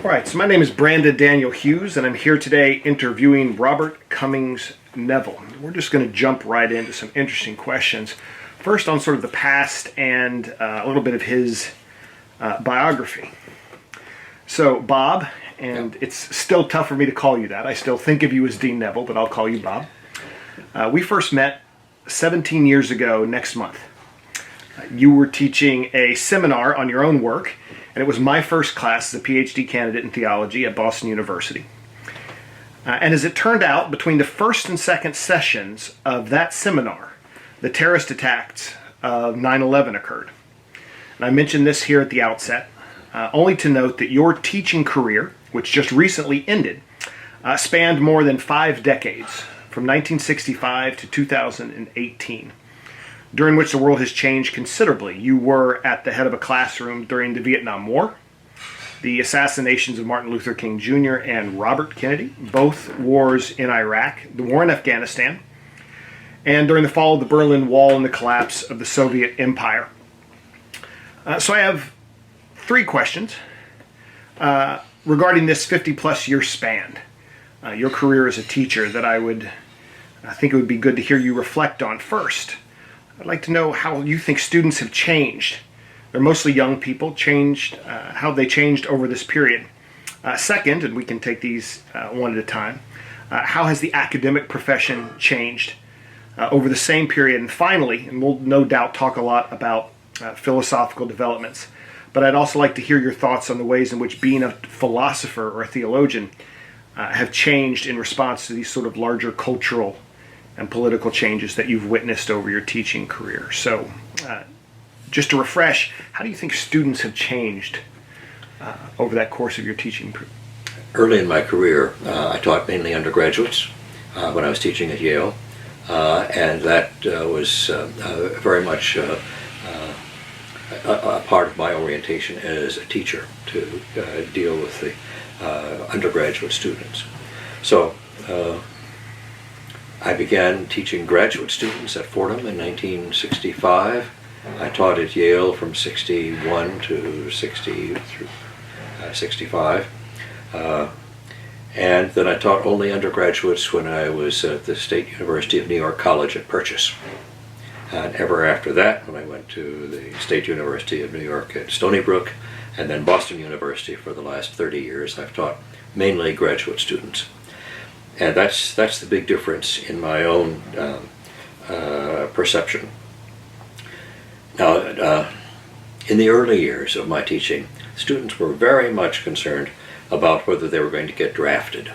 All right, so my name is Brandon Daniel-Hughes, and I'm here today interviewing Robert Cummings Neville. We're just going to jump right into some interesting questions. First on sort of the past and a little bit of his biography. So Bob, and it's still tough for me to call you that. I still think of you as Dean Neville, but I'll call you Bob. We first met 17 years ago next month. You were teaching a seminar on your own work, and it was my first class as a PhD candidate in theology at Boston University. And as it turned out, between the first and second sessions of that seminar, the terrorist attacks of 9/11 occurred. And I mention this here at the outset, only to note that your teaching career, which just recently ended, spanned more than 5 decades, from 1965 to 2018. During which the world has changed considerably. You were at the head of a classroom during the Vietnam War, the assassinations of Martin Luther King Jr. and Robert Kennedy, both wars in Iraq, the war in Afghanistan, and during the fall of the Berlin Wall and the collapse of the Soviet Empire. So I have 3 questions regarding this 50-plus year span, your career as a teacher, that I think it would be good to hear you reflect on. First, I'd like to know how you think students have changed. They're mostly young people, how they changed over this period. Second, and we can take these one at a time, how has the academic profession changed over the same period? And finally, and we'll no doubt talk a lot about philosophical developments, but I'd also like to hear your thoughts on the ways in which being a philosopher or a theologian have changed in response to these sort of larger cultural and political changes that you've witnessed over your teaching career. So, just to refresh, how do you think students have changed over that course of your teaching? Early in my career, I taught mainly undergraduates when I was teaching at Yale, and that was very much a part of my orientation as a teacher, to deal with the undergraduate students. So, I began teaching graduate students at Fordham in 1965. I taught at Yale from 61 to 65. And then I taught only undergraduates when I was at the State University of New York College at Purchase. And ever after that, when I went to the State University of New York at Stony Brook, and then Boston University for the last 30 years, I've taught mainly graduate students. And that's the big difference in my own perception. Now, in the early years of my teaching, students were very much concerned about whether they were going to get drafted.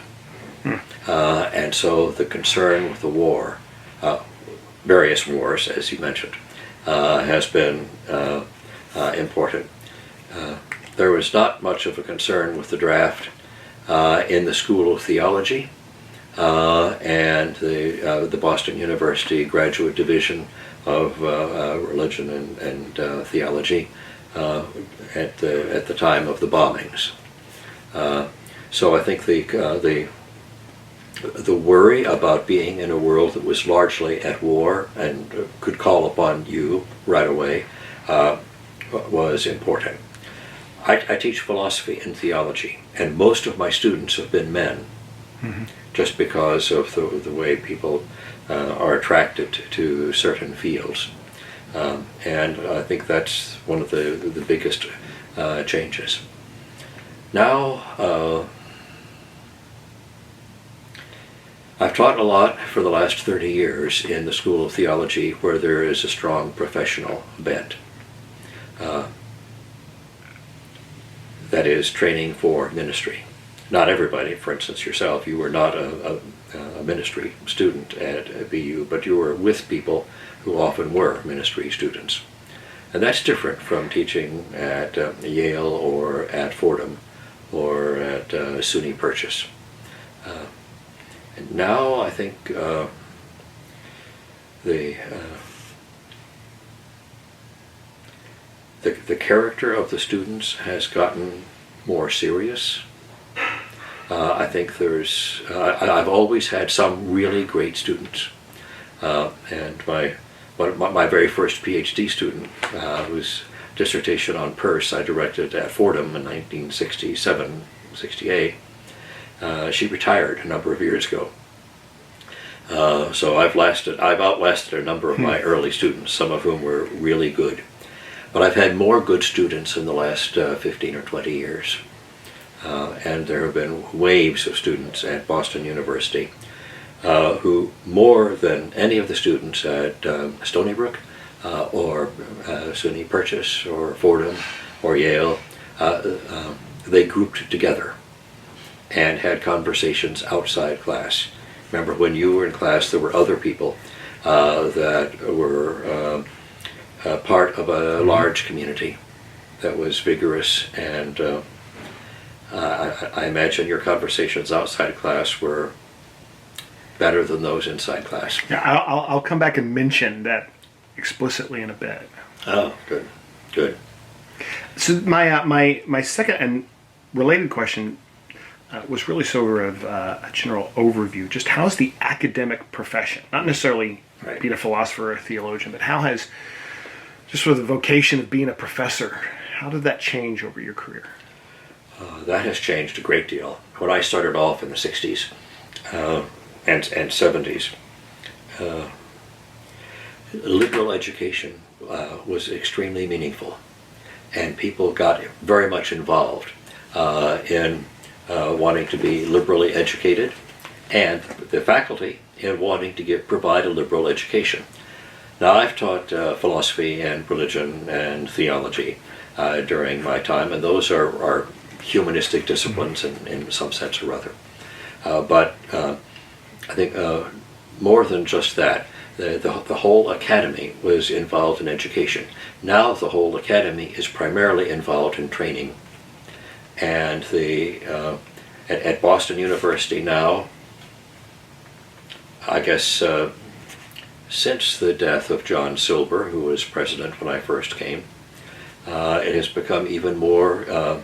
And so the concern with the war, various wars, as you mentioned, has been important. There was not much of a concern with the draft in the School of Theology, and the Boston University Graduate Division of Religion and Theology at the time of the bombings. So I think the worry about being in a world that was largely at war and could call upon you right away was important. I teach philosophy and theology, and most of my students have been men. Mm-hmm. Just because of the way people are attracted to certain fields. And I think that's one of the biggest changes. Now, I've taught a lot for the last 30 years in the School of Theology, where there is a strong professional bent. That is, training for ministry. Not everybody, for instance yourself, you were not a ministry student at BU, but you were with people who often were ministry students. And that's different from teaching at Yale or at Fordham or at SUNY Purchase. And now I think the character of the students has gotten more serious. I think I've always had some really great students, and my very first PhD student was dissertation on Peirce I directed at Fordham in 1967, 68. She retired a number of years ago. So I've outlasted a number of my early students, some of whom were really good. But I've had more good students in the last 15 or 20 years. And there have been waves of students at Boston University who, more than any of the students at Stony Brook or SUNY Purchase or Fordham or Yale, they grouped together and had conversations outside class. Remember, when you were in class, there were other people that were part of a large community that was vigorous, and I imagine your conversations outside class were better than those inside class. Yeah, I'll come back and mention that explicitly in a bit. Oh, good, good. So my second and related question was really sort of a general overview. Just how's the academic profession, not necessarily being a philosopher or a theologian, but how has just sort of the vocation of being a professor, how did that change over your career? That has changed a great deal. When I started off in the 60s and 70s, liberal education was extremely meaningful, and people got very much involved in wanting to be liberally educated, and the faculty in wanting to provide a liberal education. Now, I've taught philosophy and religion and theology during my time, and those are humanistic disciplines in some sense or other. But I think more than just that, the whole academy was involved in education. Now the whole academy is primarily involved in training. And at Boston University now, I guess since the death of John Silber, who was president when I first came, it has become even more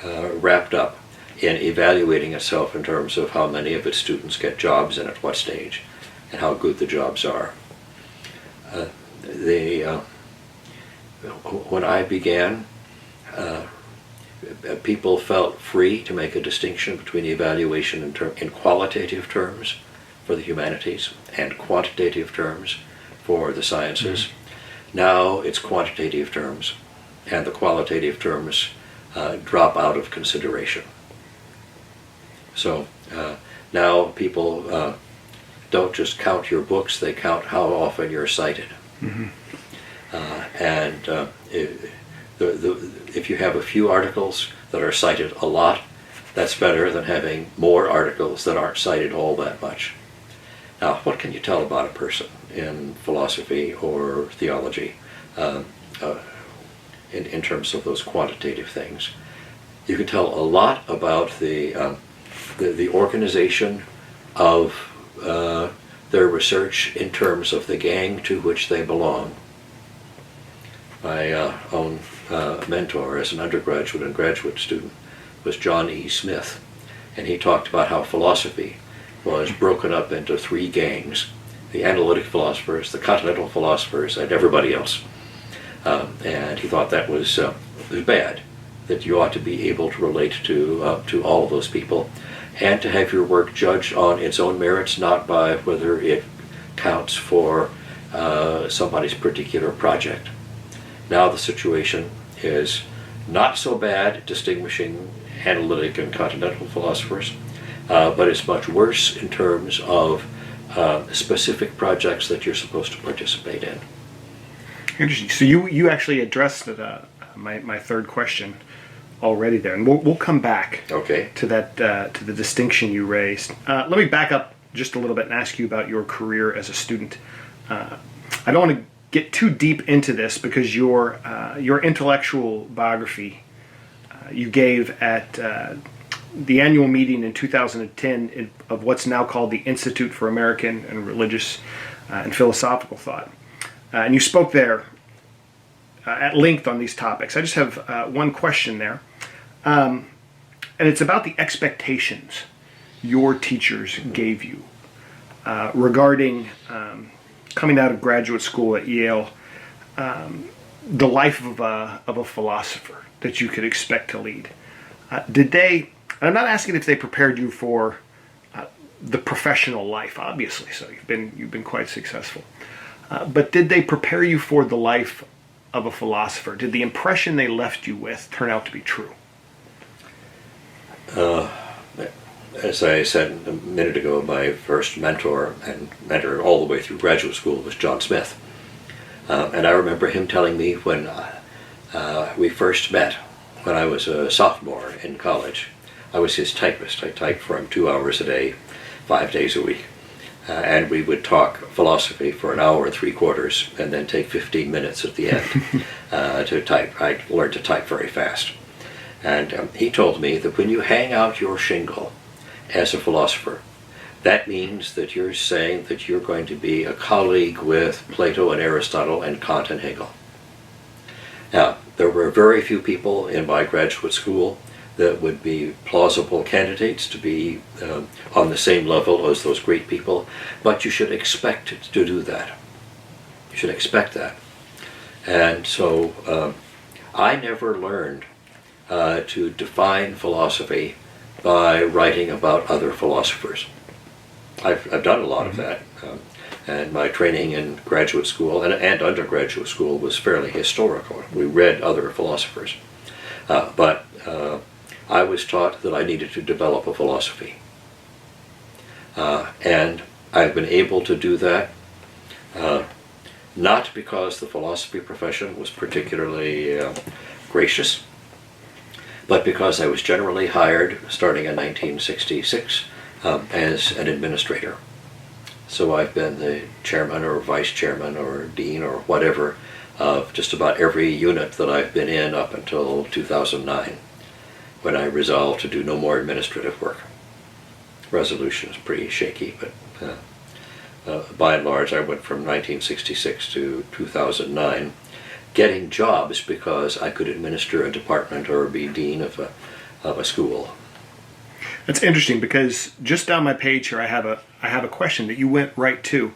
wrapped up in evaluating itself in terms of how many of its students get jobs and at what stage, and how good the jobs are. When I began, people felt free to make a distinction between evaluation in qualitative terms for the humanities and quantitative terms for the sciences. Now it's quantitative terms, and the qualitative terms drop out of consideration. So now people don't just count your books, they count how often you're cited. And if you have a few articles that are cited a lot, that's better than having more articles that aren't cited all that much. Now, what can you tell about a person in philosophy or theology in terms of those quantitative things? You can tell a lot about the organization of their research in terms of the gang to which they belong. My own mentor as an undergraduate and graduate student was John E. Smith, and he talked about how philosophy was broken up into three gangs: the analytic philosophers, the continental philosophers, and everybody else. And he thought that was bad, that you ought to be able to relate to all of those people, and to have your work judged on its own merits, not by whether it counts for somebody's particular project. Now the situation is not so bad distinguishing analytic and continental philosophers, but it's much worse in terms of specific projects that you're supposed to participate in. Interesting. So you actually addressed my third question already there, and we'll come back to that to the distinction you raised. Let me back up just a little bit and ask you about your career as a student. I don't want to get too deep into this because your intellectual biography you gave at the annual meeting in 2010 of what's now called the Institute for American and Religious and Philosophical Thought. And you spoke there at length on these topics. I just have one question there. And it's about the expectations your teachers gave you regarding coming out of graduate school at Yale, the life of a philosopher that you could expect to lead. Did they, I'm not asking if they prepared you for the professional life, obviously, so you've been quite successful. But did they prepare you for the life of a philosopher? Did the impression they left you with turn out to be true? As I said a minute ago, my first mentor all the way through graduate school was John Smith. And I remember him telling me when we first met, when I was a sophomore in college. I was his typist. I typed for him 2 hours a day, 5 days a week. And we would talk philosophy for an hour and 3/4 and then take 15 minutes at the end to type. I learned to type very fast. And he told me that when you hang out your shingle as a philosopher, that means that you're saying that you're going to be a colleague with Plato and Aristotle and Kant and Hegel. Now, there were very few people in my graduate school that would be plausible candidates to be on the same level as those great people, but you should expect to do that. You should expect that. And so I never learned to define philosophy by writing about other philosophers. I've done a lot of that, and my training in graduate school and undergraduate school was fairly historical. We read other philosophers, but I was taught that I needed to develop a philosophy, and I've been able to do that, not because the philosophy profession was particularly gracious, but because I was generally hired, starting in 1966, as an administrator. So I've been the chairman or vice chairman or dean or whatever of just about every unit that I've been in up until 2009, when I resolved to do no more administrative work. Resolution is pretty shaky, but by and large I went from 1966 to 2009 getting jobs because I could administer a department or be dean of a school. That's interesting, because just down my page here I have a question that you went right to,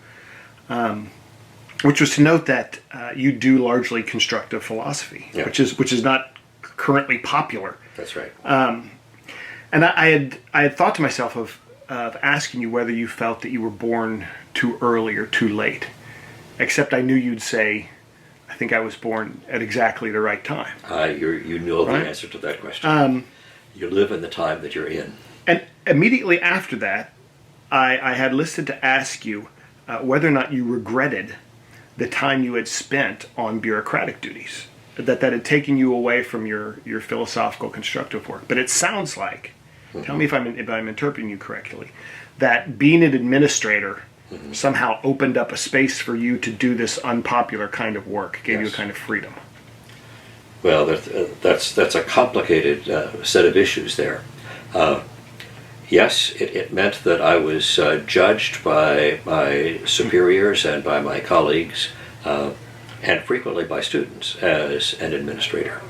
which was to note that you do largely constructive philosophy, yeah. which is not currently popular. That's right. And I had thought to myself of asking you whether you felt that you were born too early or too late, except I knew you'd say, I think I was born at exactly the right time. You know right? The answer to that question. You live in the time that you're in. And immediately after that, I had listed to ask you whether or not you regretted the time you had spent on bureaucratic duties, that had taken you away from your philosophical constructive work. But it sounds like, tell me if I'm interpreting you correctly, that being an administrator somehow opened up a space for you to do this unpopular kind of work, gave you a kind of freedom. Well, that's a complicated set of issues there. Yes, it meant that I was judged by my superiors and by my colleagues, and frequently by students as an administrator.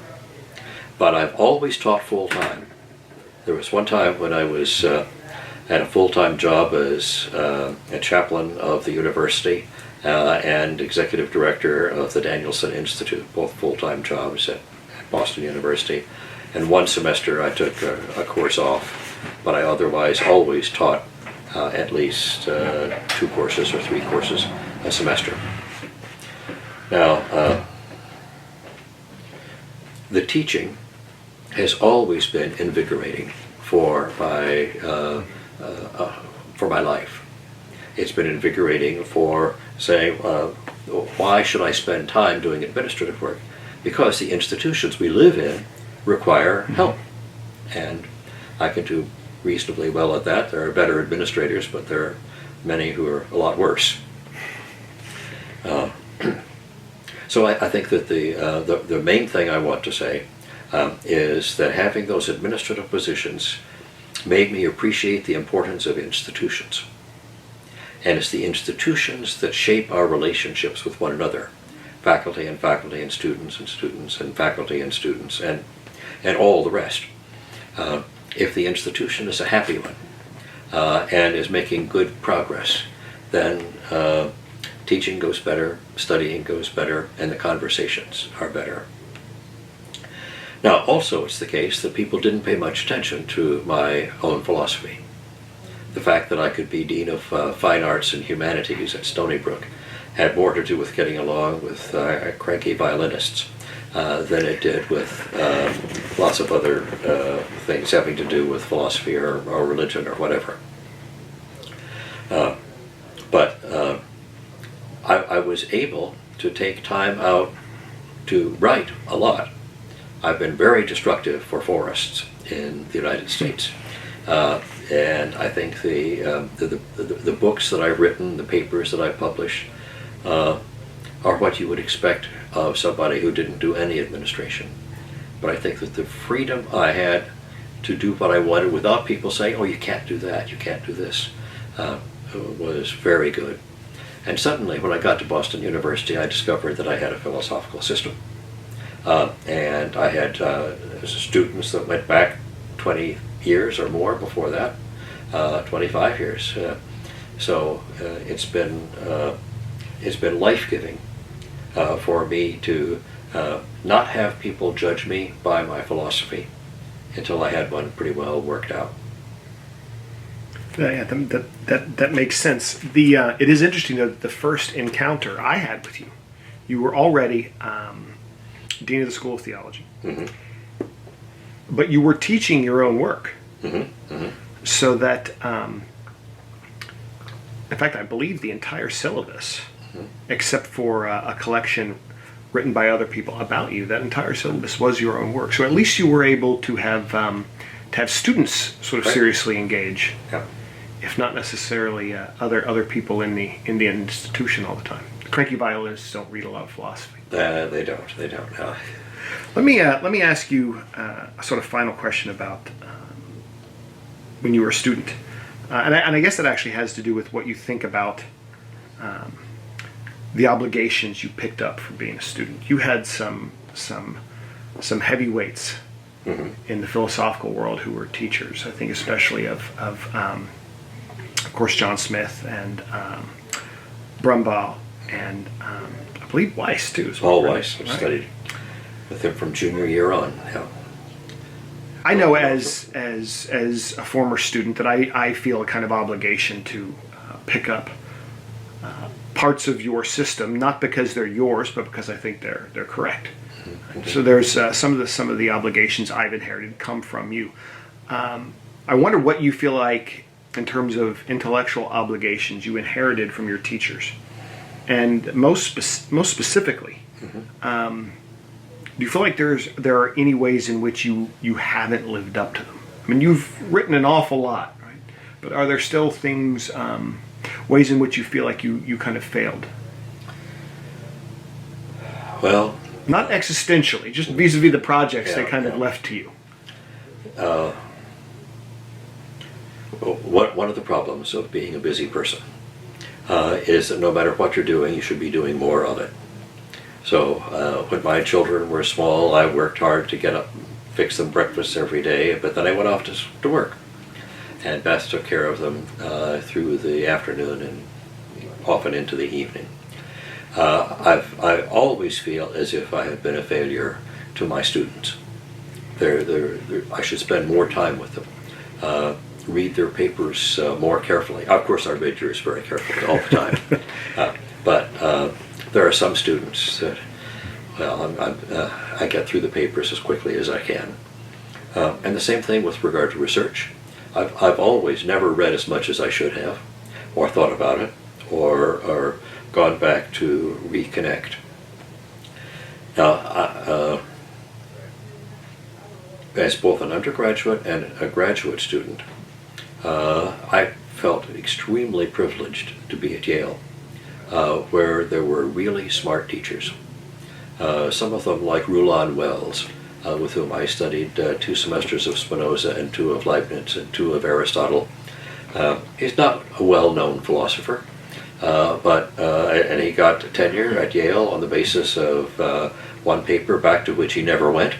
But I've always taught full-time. There was one time when I was had a full-time job as a chaplain of the university and executive director of the Danielson Institute, both full-time jobs at Boston University. And one semester I took a course off, but I otherwise always taught at least 2 courses or 3 courses a semester. Now, the teaching has always been invigorating for my life. It's been invigorating for saying, why should I spend time doing administrative work? Because the institutions we live in require help, and I can do reasonably well at that. There are better administrators, but there are many who are a lot worse. So I think that the main thing I want to say is that having those administrative positions made me appreciate the importance of institutions. And it's the institutions that shape our relationships with one another. Faculty and faculty and students and faculty and students and all the rest. If the institution is a happy one and is making good progress, then teaching goes better, studying goes better, and the conversations are better. Now, also it's the case that people didn't pay much attention to my own philosophy. The fact that I could be Dean of Fine Arts and Humanities at Stony Brook had more to do with getting along with cranky violinists than it did with lots of other things having to do with philosophy or religion or whatever. But I was able to take time out to write a lot. I've been very destructive for forests in the United States. And I think the books that I've written, the papers that I publish, are what you would expect of somebody who didn't do any administration. But I think that the freedom I had to do what I wanted without people saying, oh, you can't do that, you can't do this, was very good. And suddenly, when I got to Boston University, I discovered that I had a philosophical system. And I had students that went back 20 years or more before that, 25 years. So it's been life-giving for me to not have people judge me by my philosophy until I had one pretty well worked out. Yeah, that makes sense. It is interesting that the first encounter I had with you, you were already Dean of the School of Theology, mm-hmm. but you were teaching your own work, mm-hmm. Mm-hmm. so that, in fact, I believe the entire syllabus, mm-hmm. except for a collection written by other people about you, that entire syllabus was your own work. So at least you were able to have students sort of right. seriously engage. Yeah. If not necessarily other people in the institution all the time. The cranky violinists don't read a lot of philosophy. They don't. No. Let me ask you a sort of final question about when you were a student, and I guess that actually has to do with what you think about the obligations you picked up from being a student. You had some heavyweights mm-hmm. in the philosophical world who were teachers. I think especially of course, John Smith and Brumbaugh and I believe Weiss too. Paul Weiss. I studied with him from junior year on. Yeah. I know as a former student that I feel a kind of obligation to pick up parts of your system, not because they're yours, but because I think they're correct. Mm-hmm. So there's some of the obligations I've inherited come from you. I wonder what you feel like in terms of intellectual obligations you inherited from your teachers, and most specifically, mm-hmm. Do you feel like there are any ways in which you haven't lived up to them? I mean, you've written an awful lot, right? But are there still things, ways in which you feel like you kind of failed? Well, not existentially, just vis-a-vis the projects they kind of left to you. One of the problems of being a busy person is that no matter what you're doing, you should be doing more of it. So when my children were small, I worked hard to get up, fix them breakfast every day, but then I went off to work. And Beth took care of them through the afternoon and often into the evening. I always feel as if I have been a failure to my students. I should spend more time with them. Read their papers more carefully. Of course, I read yours very carefully all the time. But there are some students that, well, I get through the papers as quickly as I can. And the same thing with regard to research. I've always never read as much as I should have, or thought about it, or gone back to reconnect. Now, as both an undergraduate and a graduate student, I felt extremely privileged to be at Yale, where there were really smart teachers. Some of them, like Rulon Wells, with whom I studied 2 semesters of Spinoza and 2 of Leibniz and 2 of Aristotle. He's not a well-known philosopher, and he got tenure at Yale on the basis of one paper back to which he never went.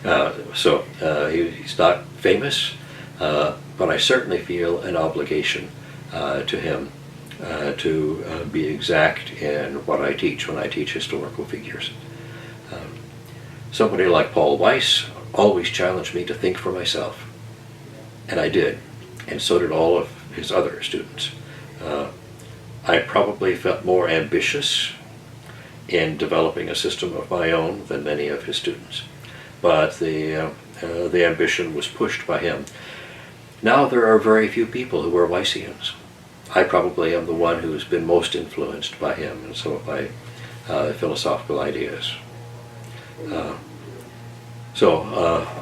He's not famous, but I certainly feel an obligation to him to be exact in what I teach when I teach historical figures. Somebody like Paul Weiss always challenged me to think for myself, and I did, and so did all of his other students. I probably felt more ambitious in developing a system of my own than many of his students, but the ambition was pushed by him. Now there are very few people who are Weissians. I probably am the one who's been most influenced by him and some of my philosophical ideas.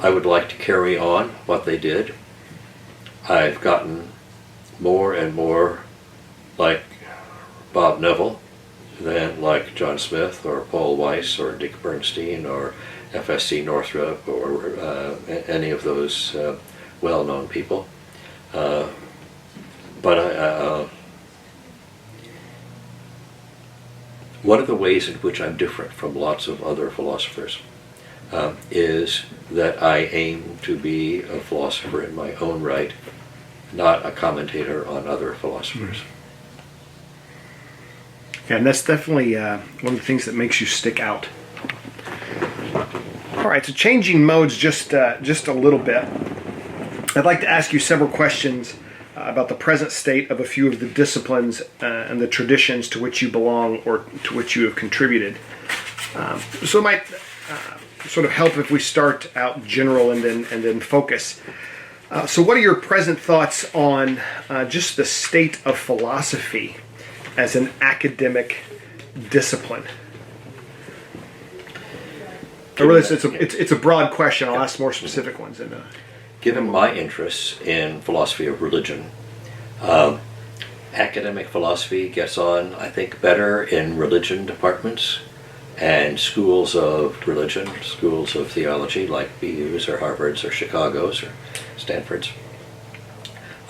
I would like to carry on what they did. I've gotten more and more like Bob Neville than like John Smith or Paul Weiss or Dick Bernstein or FSC Northrop or any of those well-known people. One of the ways in which I'm different from lots of other philosophers is that I aim to be a philosopher in my own right, not a commentator on other philosophers. Yeah, and that's definitely one of the things that makes you stick out. All right, so changing modes just a little bit. I'd like to ask you several questions about the present state of a few of the disciplines and the traditions to which you belong or to which you have contributed. So it might sort of help if we start out general and then focus. So what are your present thoughts on just the state of philosophy as an academic discipline? I realize it's a broad question. I'll ask more specific ones. Given my interests in philosophy of religion, academic philosophy gets on, I think, better in religion departments and schools of religion, schools of theology like BU's or Harvard's or Chicago's or Stanford's,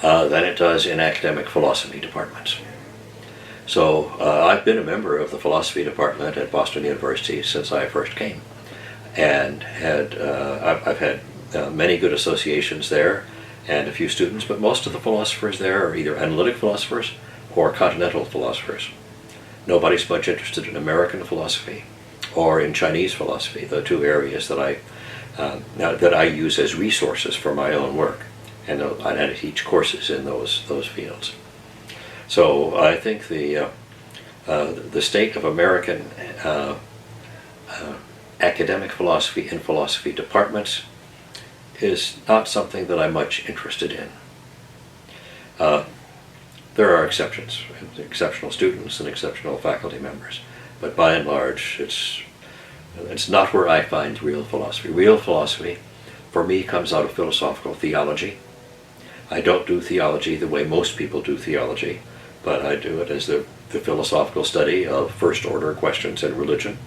than it does in academic philosophy departments. So I've been a member of the philosophy department at Boston University since I first came, and I've had many good associations there and a few students, but most of the philosophers there are either analytic philosophers or continental philosophers. Nobody's much interested in American philosophy or in Chinese philosophy, the 2 areas that I use as resources for my own work, and I teach courses in those fields. So I think the state of American academic philosophy in philosophy departments is not something that I'm much interested in. There are exceptions, exceptional students and exceptional faculty members, but by and large it's not where I find real philosophy. Real philosophy for me comes out of philosophical theology. I don't do theology the way most people do theology, but I do it as the philosophical study of first-order questions in religion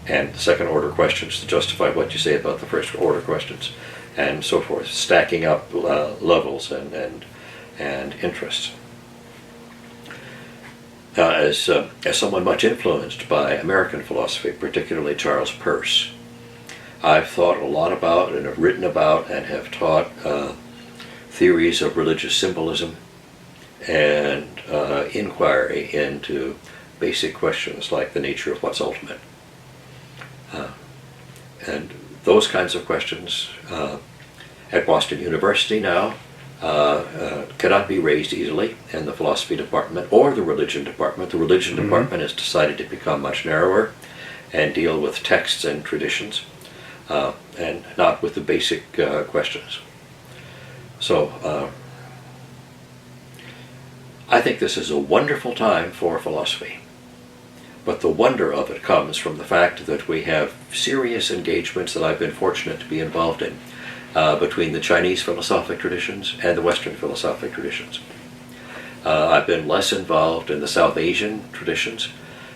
and second-order questions to justify what you say about the first-order questions, and so forth, stacking up levels and interests. As someone much influenced by American philosophy, particularly Charles Peirce, I've thought a lot about and have written about and have taught theories of religious symbolism and inquiry into basic questions like the nature of what's ultimate. And those kinds of questions at Boston University now cannot be raised easily in the philosophy department or the religion department. The religion department has decided to become much narrower and deal with texts and traditions and not with the basic questions. So I think this is a wonderful time for philosophy. But the wonder of it comes from the fact that we have serious engagements that I've been fortunate to be involved in between the Chinese philosophic traditions and the Western philosophic traditions. I've been less involved in the South Asian traditions,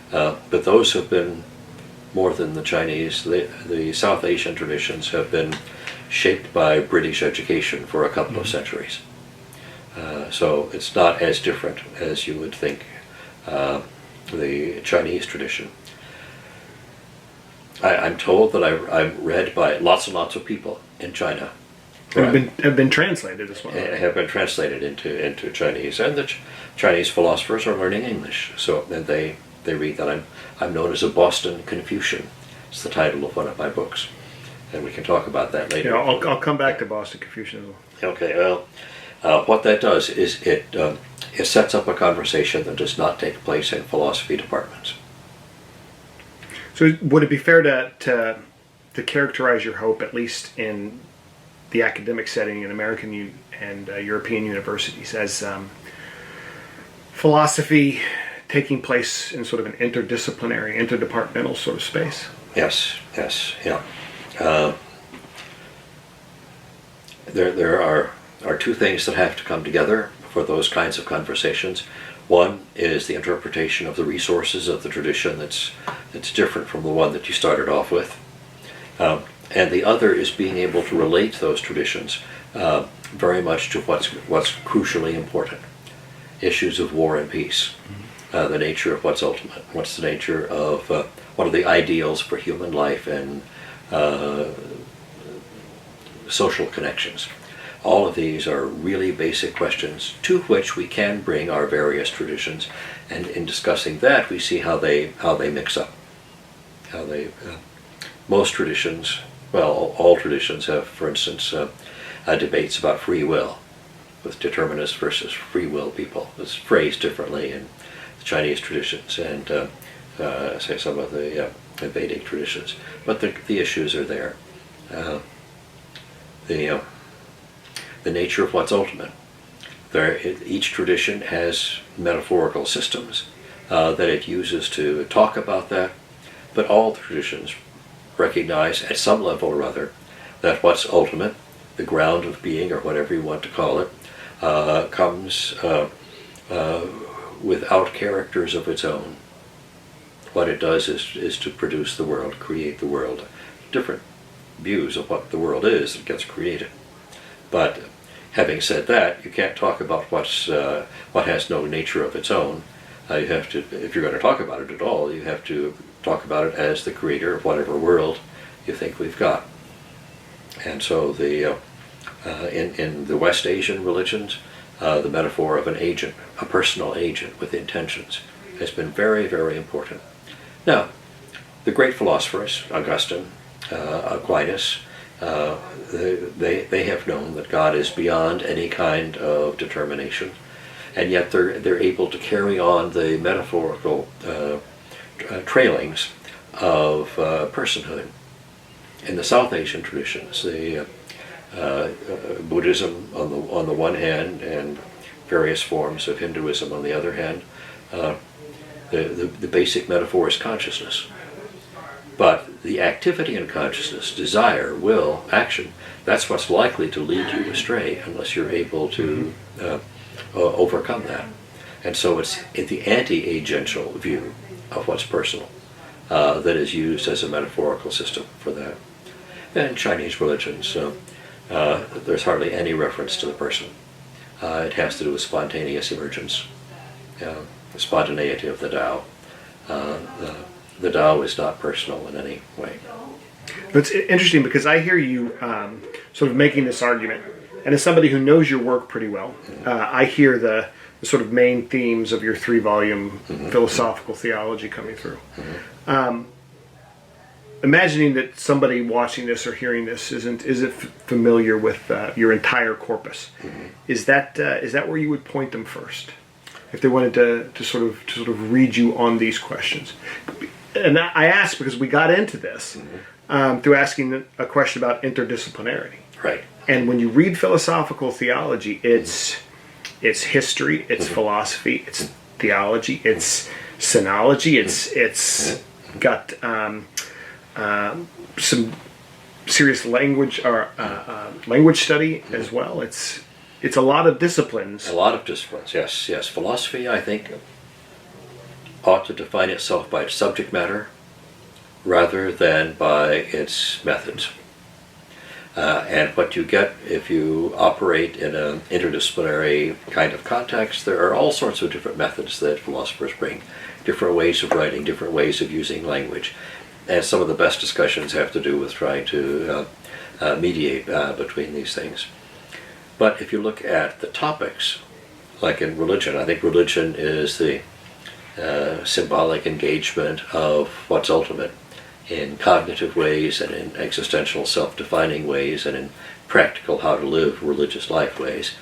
but those have been more than the Chinese. The South Asian traditions have been shaped by British education for a couple of centuries. So it's not as different as you would think the Chinese tradition. I'm told that I'm read by lots and lots of people in China. Have been translated as well. Have been translated into Chinese, and the Chinese philosophers are learning English. So and they read that. I'm known as a Boston Confucian. It's the title of one of my books, and we can talk about that later. Yeah, I'll come back to Boston Confucian as well. Okay. Well, what that does is it sets up a conversation that does not take place in philosophy departments. So would it be fair to characterize your hope, at least in the academic setting in American and European universities, as philosophy taking place in sort of an interdisciplinary, interdepartmental sort of space? Yes, yeah. There are two things that have to come together for those kinds of conversations. One is the interpretation of the resources of the tradition that's different from the one that you started off with. And the other is being able to relate those traditions very much to what's crucially important. Issues of war and peace, the nature of what's ultimate, what's the nature of, what are the ideals for human life and social connections. All of these are really basic questions to which we can bring our various traditions, and in discussing that we see how they mix up. How they most traditions, well, all traditions have, for instance, debates about free will, with determinists versus free will people. It's phrased differently in the Chinese traditions and say some of the Vedic traditions, but the issues are there. The nature of what's ultimate. Each tradition has metaphorical systems that it uses to talk about that, but all traditions recognize at some level or other that what's ultimate, the ground of being or whatever you want to call it, comes without characters of its own. What it does is to produce the world, create the world. Different views of what the world is that gets created. But having said that, you can't talk about what has no nature of its own. You have to, if you're going to talk about it at all, you have to talk about it as the creator of whatever world you think we've got. And so in the West Asian religions, the metaphor of an agent, a personal agent with intentions, has been very, very important. Now, the great philosophers, Augustine, Aquinas, they have known that God is beyond any kind of determination, and yet they're able to carry on the metaphorical trailings of personhood. In the South Asian traditions, the Buddhism on the one hand and various forms of Hinduism on the other hand, the basic metaphor is consciousness. But the activity in consciousness, desire, will, action, that's what's likely to lead you astray unless you're able to overcome that. And so it's the anti-agential view of what's personal that is used as a metaphorical system for that. And Chinese religions, there's hardly any reference to the person. It has to do with spontaneous emergence, the spontaneity of the Tao. The Tao is not personal in any way. It's interesting because I hear you sort of making this argument, and as somebody who knows your work pretty well, I hear the sort of main themes of your 3-volume philosophical theology coming through. Imagining that somebody watching this or hearing this isn't familiar with your entire corpus, is that where you would point them first, if they wanted to sort of read you on these questions? And I ask because we got into this through asking a question about interdisciplinarity. Right. And when you read philosophical theology, it's history, it's philosophy, it's theology, it's sinology, it's got some serious language or language study as well. It's a lot of disciplines. A lot of disciplines, yes. Philosophy, I think, ought to define itself by its subject matter rather than by its methods. And what you get if you operate in an interdisciplinary kind of context, there are all sorts of different methods that philosophers bring, different ways of writing, different ways of using language. And some of the best discussions have to do with trying to mediate between these things. But if you look at the topics, like in religion, I think religion is the symbolic engagement of what's ultimate in cognitive ways and in existential self-defining ways and in practical how to live religious life ways.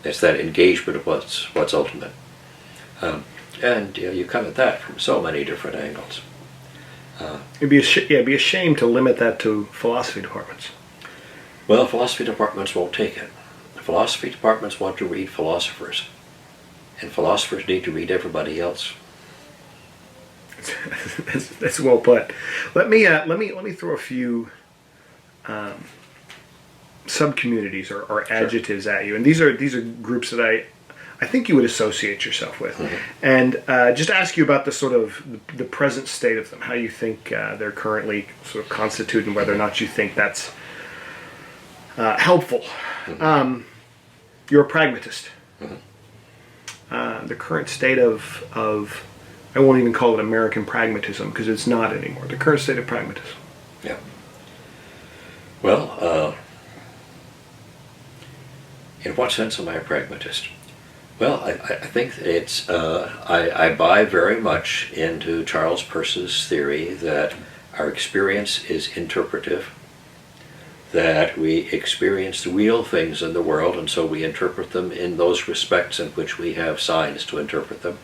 It's that engagement of what's ultimate. And you come at that from so many different angles. It'd be a shame to limit that to philosophy departments. Well, philosophy departments won't take it. Philosophy departments want to read philosophers, and philosophers need to read everybody else. That's well put. Let me throw a few sub-communities or adjectives at you, and these are groups that I think you would associate yourself with, and just ask you about the sort of the present state of them, how you think they're currently sort of constituted, and whether or not you think that's helpful. You're a pragmatist. The current state of I won't even call it American pragmatism because it's not anymore. The current state of pragmatism. Yeah. Well, in what sense am I a pragmatist? Well, I think it's I buy very much into Charles Peirce's theory that our experience is interpretive, that we experience real things in the world, and so we interpret them in those respects in which we have signs to interpret them.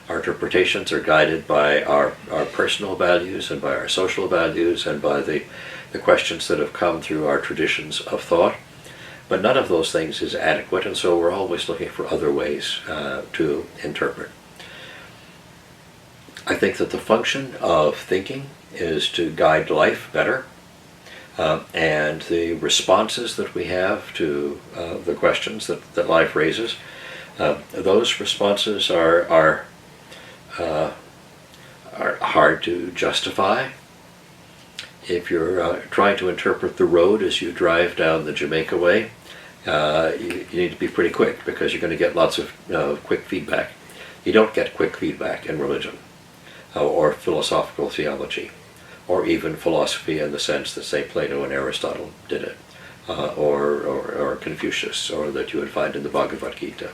Our interpretations are guided by our personal values and by our social values and by the questions that have come through our traditions of thought. But none of those things is adequate, and so we're always looking for other ways to interpret. I think that the function of thinking is to guide life better, and the responses that we have to the questions that life raises, those responses are hard to justify. If you're trying to interpret the road as you drive down the Jamaica way, you need to be pretty quick because you're going to get lots of quick feedback. You don't get quick feedback in religion or philosophical theology or even philosophy in the sense that, say, Plato and Aristotle did it, or Confucius, or that you would find in the Bhagavad Gita.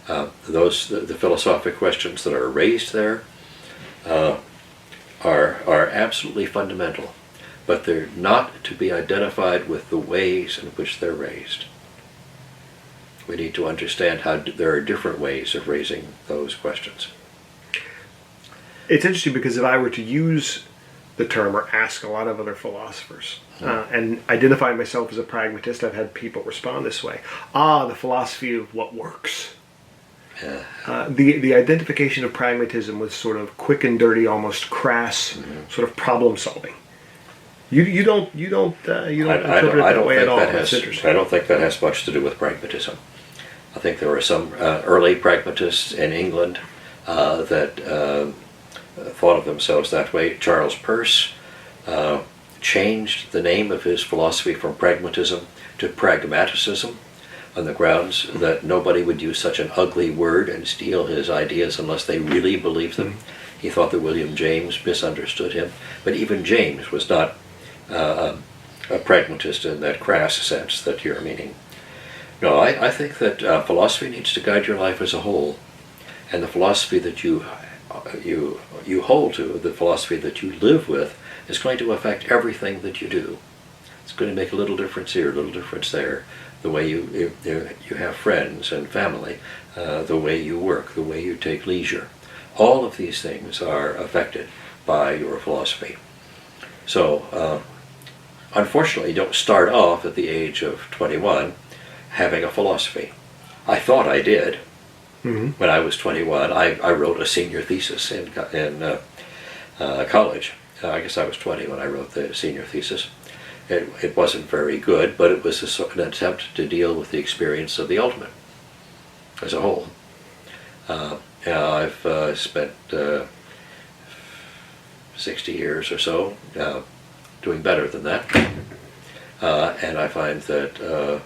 The philosophic questions that are raised there are absolutely fundamental, but they're not to be identified with the ways in which they're raised. We need to understand how there are different ways of raising those questions. It's interesting because if I were to use the term or ask a lot of other philosophers and identify myself as a pragmatist, I've had people respond this way. The philosophy of what works. The identification of pragmatism with sort of quick and dirty, almost crass sort of problem solving. You don't interpret it that way at all. That's interesting. I don't think that has much to do with pragmatism. I think there were some early pragmatists in England that thought of themselves that way. Charles Peirce changed the name of his philosophy from pragmatism to pragmaticism on the grounds that nobody would use such an ugly word and steal his ideas unless they really believed them. He thought that William James misunderstood him, but even James was not a pragmatist in that crass sense that you're meaning. No, I think that philosophy needs to guide your life as a whole, and the philosophy that you hold to, the philosophy that you live with, is going to affect everything that you do. It's going to make a little difference here, a little difference there. The way you have friends and family, the way you work, the way you take leisure. All of these things are affected by your philosophy. So, unfortunately, you don't start off at the age of 21 having a philosophy. I thought I did. When I was 21, I wrote a senior thesis in college. I guess I was 20 when I wrote the senior thesis. It wasn't very good, but it was an attempt to deal with the experience of the ultimate as a whole. I've spent 60 years or so, doing better than that. And I find that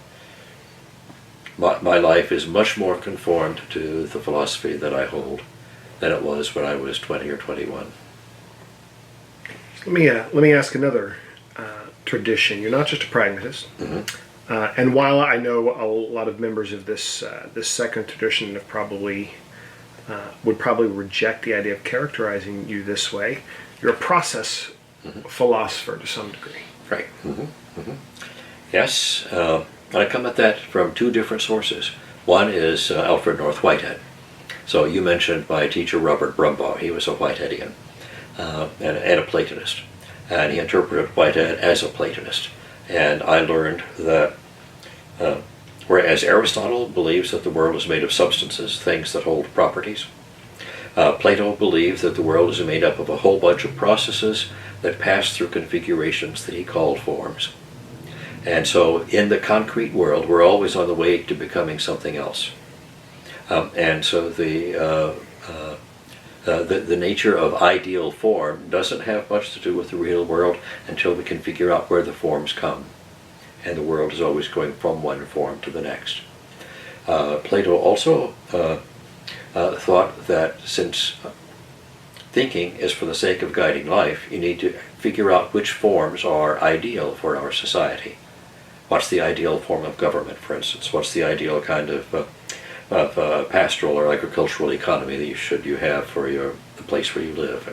my life is much more conformed to the philosophy that I hold than it was when I was 20 or 21. Let me ask another tradition. You're not just a pragmatist, and while I know a lot of members of this second tradition have would probably reject the idea of characterizing you this way, you're a process philosopher to some degree. Right. Yes, I come at that from two different sources. One is Alfred North Whitehead. So you mentioned my teacher Robert Brumbaugh. He was a Whiteheadian and a Platonist, and he interpreted Whitehead as a Platonist. And I learned that whereas Aristotle believes that the world is made of substances, things that hold properties, Plato believed that the world is made up of a whole bunch of processes that pass through configurations that he called forms. And so in the concrete world, we're always on the way to becoming something else. And so the nature of ideal form doesn't have much to do with the real world until we can figure out where the forms come. And the world is always going from one form to the next. Plato also thought that since thinking is for the sake of guiding life, you need to figure out which forms are ideal for our society. What's the ideal form of government, for instance? What's the ideal kind of pastoral or agricultural economy that you have for the place where you live?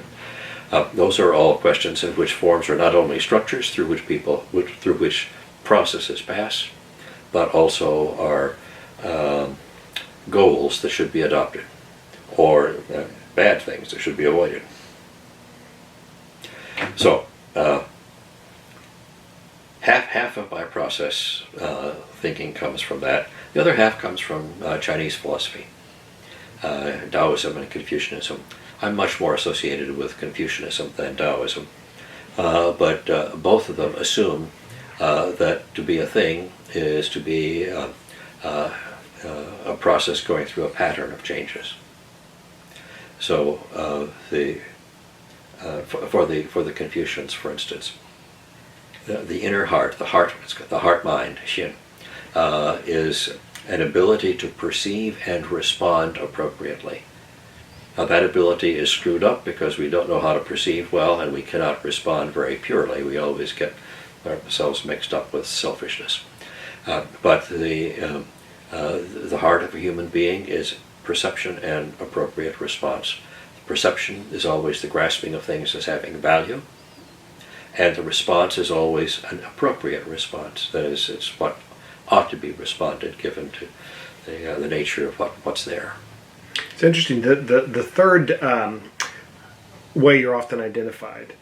And those are all questions in which forms are not only structures through which processes pass, but also are goals that should be adopted, or bad things that should be avoided. So half of my process thinking comes from that. The other half comes from Chinese philosophy, Taoism and Confucianism. I'm much more associated with Confucianism than Taoism, but both of them assume that to be a thing is to be a process going through a pattern of changes. So for the Confucians, for instance, the inner heart, the heart mind, Xin, is an ability to perceive and respond appropriately. Now that ability is screwed up because we don't know how to perceive well, and we cannot respond very purely. We always get ourselves mixed up with selfishness. But the heart of a human being is perception and appropriate response. Perception is always the grasping of things as having value, and the response is always an appropriate response. That is, it's what ought to be responded given to the nature of what's there. It's interesting. The third way you're often identified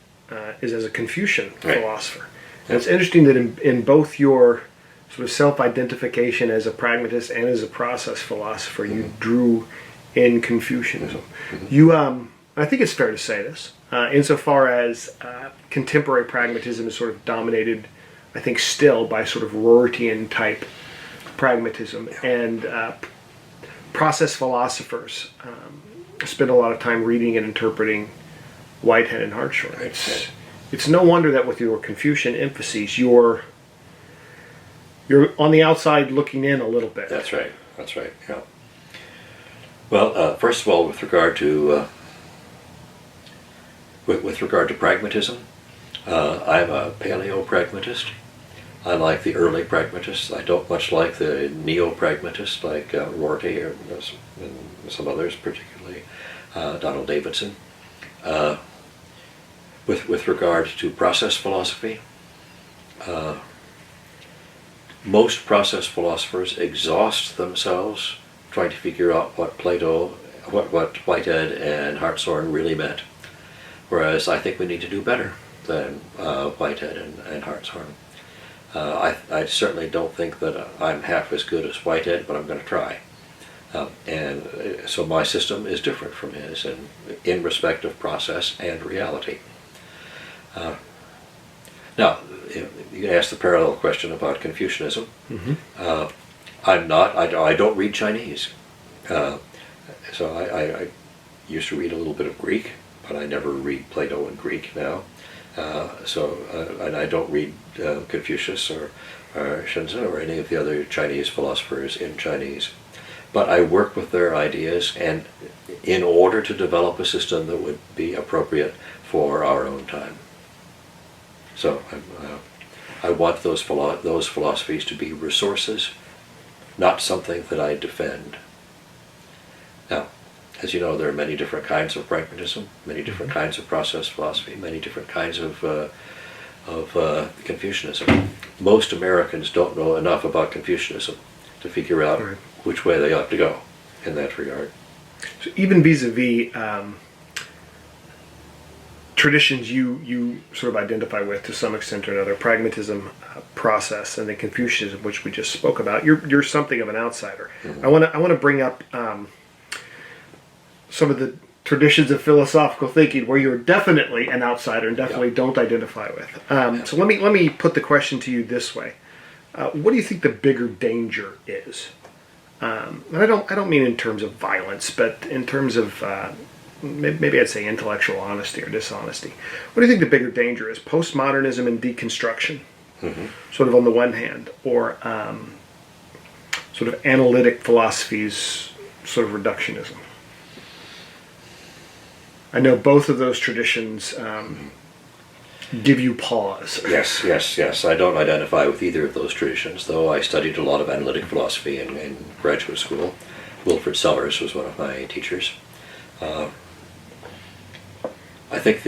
is as a Confucian philosopher. And it's interesting that in both your sort of self-identification as a pragmatist and as a process philosopher, you drew in Confucianism. You, I think it's fair to say this, insofar as contemporary pragmatism is sort of dominated, I think, still by sort of Rortian type pragmatism, and process philosophers spend a lot of time reading and interpreting Whitehead and Hartshorne. It's no wonder that with your Confucian emphases, you're on the outside looking in a little bit. That's right. Yeah. Well, first of all, with regard to pragmatism, I'm a paleo-pragmatist. I like the early pragmatists. I don't much like the neo-pragmatists like Rorty or some others, particularly Donald Davidson. With regard to process philosophy, most process philosophers exhaust themselves trying to figure out what Whitehead and Hartshorne really meant. Whereas I think we need to do better than Whitehead and Hartshorne. I certainly don't think that I'm half as good as Whitehead, but I'm going to try. And so my system is different from his in respect of process and reality. Now, you can ask the parallel question about Confucianism. I don't read Chinese. So I used to read a little bit of Greek, but I never read Plato in Greek now. And I don't read Confucius or Shenzhen or any of the other Chinese philosophers in Chinese. But I work with their ideas, and in order to develop a system that would be appropriate for our own time. So I want those philosophies to be resources, not something that I defend. Now, as you know, there are many different kinds of pragmatism, many different kinds of process philosophy, many different kinds of Confucianism. Most Americans don't know enough about Confucianism to figure out which way they ought to go in that regard. So even vis-a-vis traditions you sort of identify with to some extent or another, pragmatism, process, and the Confucianism, which we just spoke about, you're something of an outsider. Mm-hmm. I want to bring up some of the traditions of philosophical thinking where you're definitely an outsider and definitely don't identify with. So let me put the question to you this way: what do you think the bigger danger is? And I don't mean in terms of violence, but in terms of maybe I'd say intellectual honesty or dishonesty. What do you think the bigger danger is? Postmodernism and deconstruction, sort of on the one hand, or sort of analytic philosophies, sort of reductionism. I know both of those traditions give you pause. Yes. I don't identify with either of those traditions, though I studied a lot of analytic philosophy in graduate school. Wilfrid Sellars was one of my teachers. I think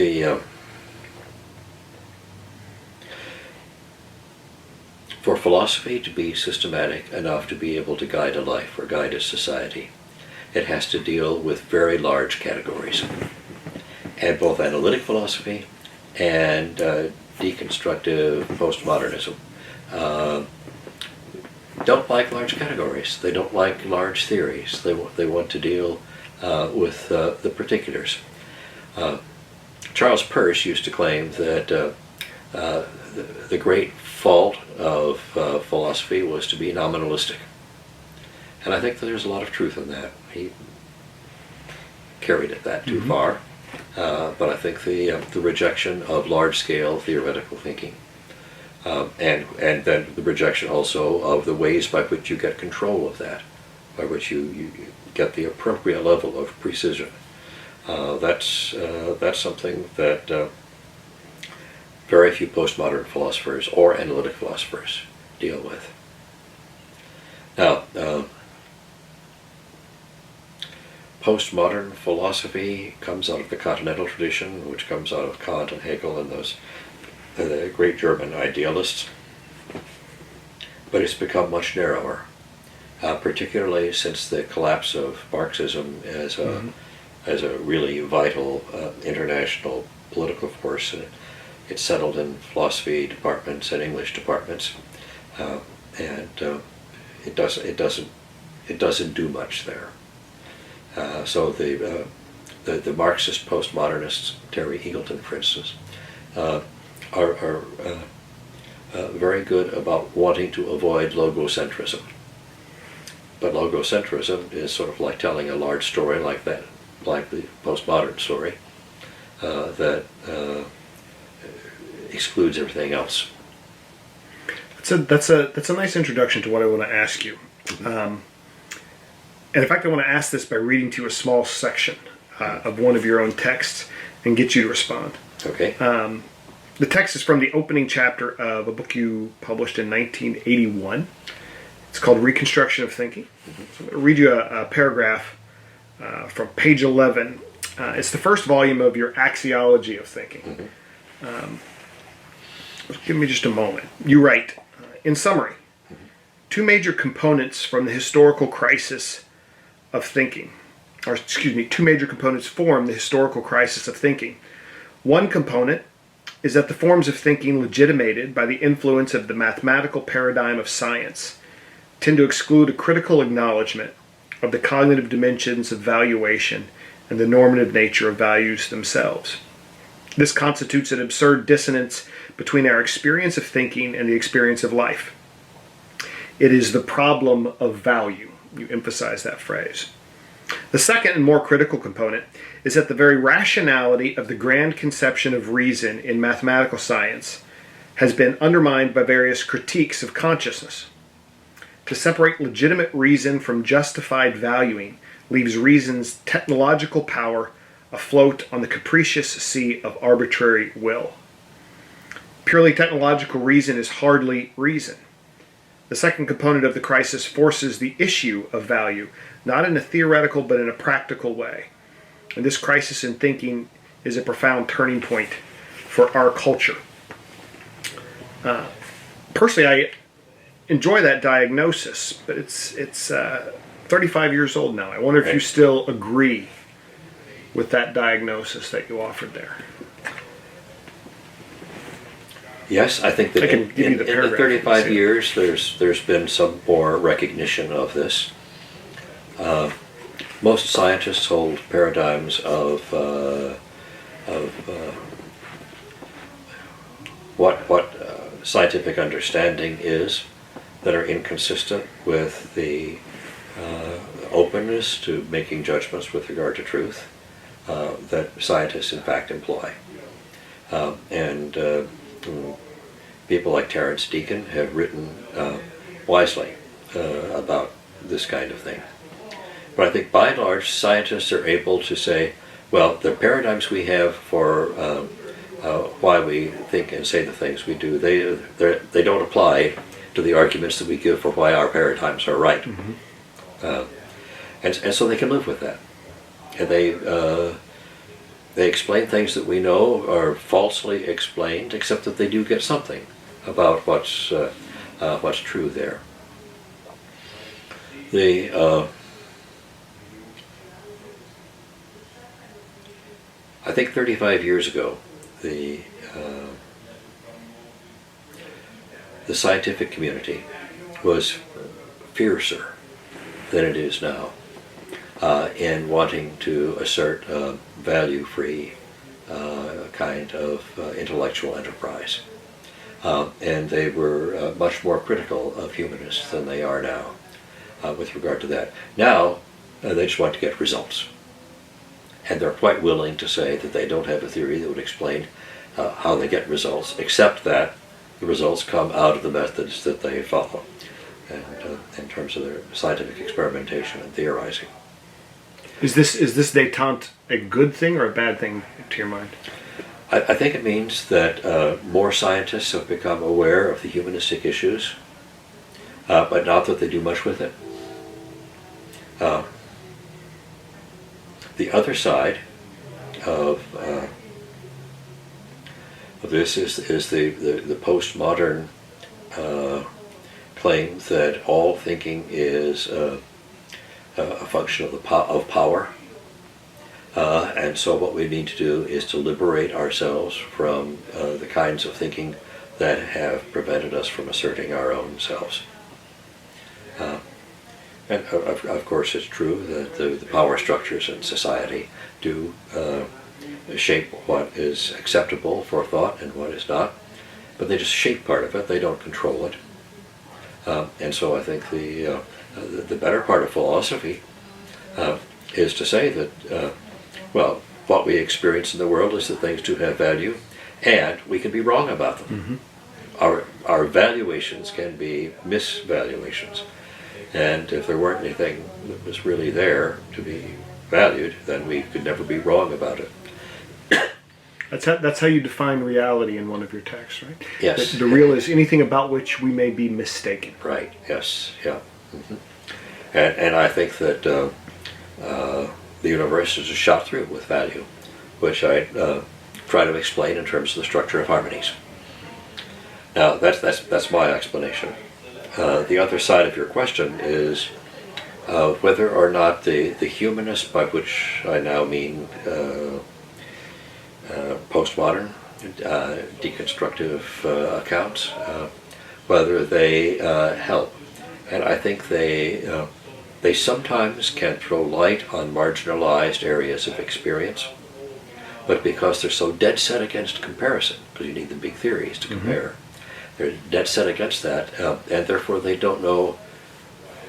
for philosophy to be systematic enough to be able to guide a life or guide a society, it has to deal with very large categories. And both analytic philosophy and deconstructive postmodernism don't like large categories. They don't like large theories. They want to deal with the particulars. Charles Peirce used to claim that the great fault of philosophy was to be nominalistic. And I think that there's a lot of truth in that. He carried it that too far. But I think the rejection of large-scale theoretical thinking, and then the rejection also of the ways by which you get control of that, by which you get the appropriate level of precision. That's something that very few postmodern philosophers or analytic philosophers deal with. Now, postmodern philosophy comes out of the continental tradition, which comes out of Kant and Hegel and those the great German idealists, but it's become much narrower, particularly since the collapse of Marxism as a really vital international political force, and it settled in philosophy departments and English departments, and it doesn't do much there. So the Marxist postmodernists, Terry Eagleton, for instance, are very good about wanting to avoid logocentrism. But logocentrism is sort of like telling a large story like that, like the postmodern story, that excludes everything else. That's a nice introduction to what I want to ask you. And in fact, I want to ask this by reading to you a small section of one of your own texts and get you to respond. Okay. The text is from the opening chapter of a book you published in 1981. It's called Reconstruction of Thinking. So I'm going to read you a paragraph from page 11. It's the first volume of your Axiology of Thinking. Give me just a moment. You write, in summary, two major components from the historical crisis of thinking, two major components form the historical crisis of thinking. One component is that the forms of thinking legitimated by the influence of the mathematical paradigm of science tend to exclude a critical acknowledgement of the cognitive dimensions of valuation and the normative nature of values themselves. This constitutes an absurd dissonance between our experience of thinking and the experience of life. It is the problem of value. You emphasize that phrase. The second and more critical component is that the very rationality of the grand conception of reason in mathematical science has been undermined by various critiques of consciousness. To separate legitimate reason from justified valuing leaves reason's technological power afloat on the capricious sea of arbitrary will. Purely technological reason is hardly reason. The second component of the crisis forces the issue of value, not in a theoretical but in a practical way. And this crisis in thinking is a profound turning point for our culture. Personally, I enjoy that diagnosis, but it's 35 years old now. I wonder if you still agree with that diagnosis that you offered there. Yes, I think that in the 35 years, there's been some more recognition of this. Most scientists hold paradigms of what scientific understanding is that are inconsistent with the openness to making judgments with regard to truth that scientists in fact employ. People like Terence Deacon have written wisely about this kind of thing. But I think by and large scientists are able to say, well, the paradigms we have for why we think and say the things we do, they don't apply to the arguments that we give for why our paradigms are right. Mm-hmm. And so they can live with that. And they explain things that we know are falsely explained, except that they do get something about what's true there. I think 35 years ago, the scientific community was fiercer than it is now in wanting to assert value-free kind of intellectual enterprise. And they were much more critical of humanists than they are now with regard to that. Now, they just want to get results. And they're quite willing to say that they don't have a theory that would explain how they get results, except that the results come out of the methods that they follow, and in terms of their scientific experimentation and theorizing. Is this détente a good thing or a bad thing to your mind? I think it means that more scientists have become aware of the humanistic issues, but not that they do much with it. The other side of this is the postmodern claim that all thinking is a function of power, and so what we need to do is to liberate ourselves from the kinds of thinking that have prevented us from asserting our own selves. And of course it's true that the power structures in society do shape what is acceptable for thought and what is not, but they just shape part of it, they don't control it. And so I think the better part of philosophy is to say that, well, what we experience in the world is that things do have value, and we can be wrong about them. Mm-hmm. Our valuations can be misvaluations. And if there weren't anything that was really there to be valued, then we could never be wrong about it. That's how you define reality in one of your texts, right? Yes. The real is anything about which we may be mistaken. Right, yes, yeah. Mm-hmm. And I think that the universe is shot through with value, which I try to explain in terms of the structure of harmonies. Now, that's my explanation. The other side of your question is whether or not the humanist, by which I now mean postmodern, deconstructive accounts, whether they help. And I think they sometimes can throw light on marginalized areas of experience, but because they're so dead set against comparison, because you need the big theories to compare, they're dead set against that, and therefore they don't know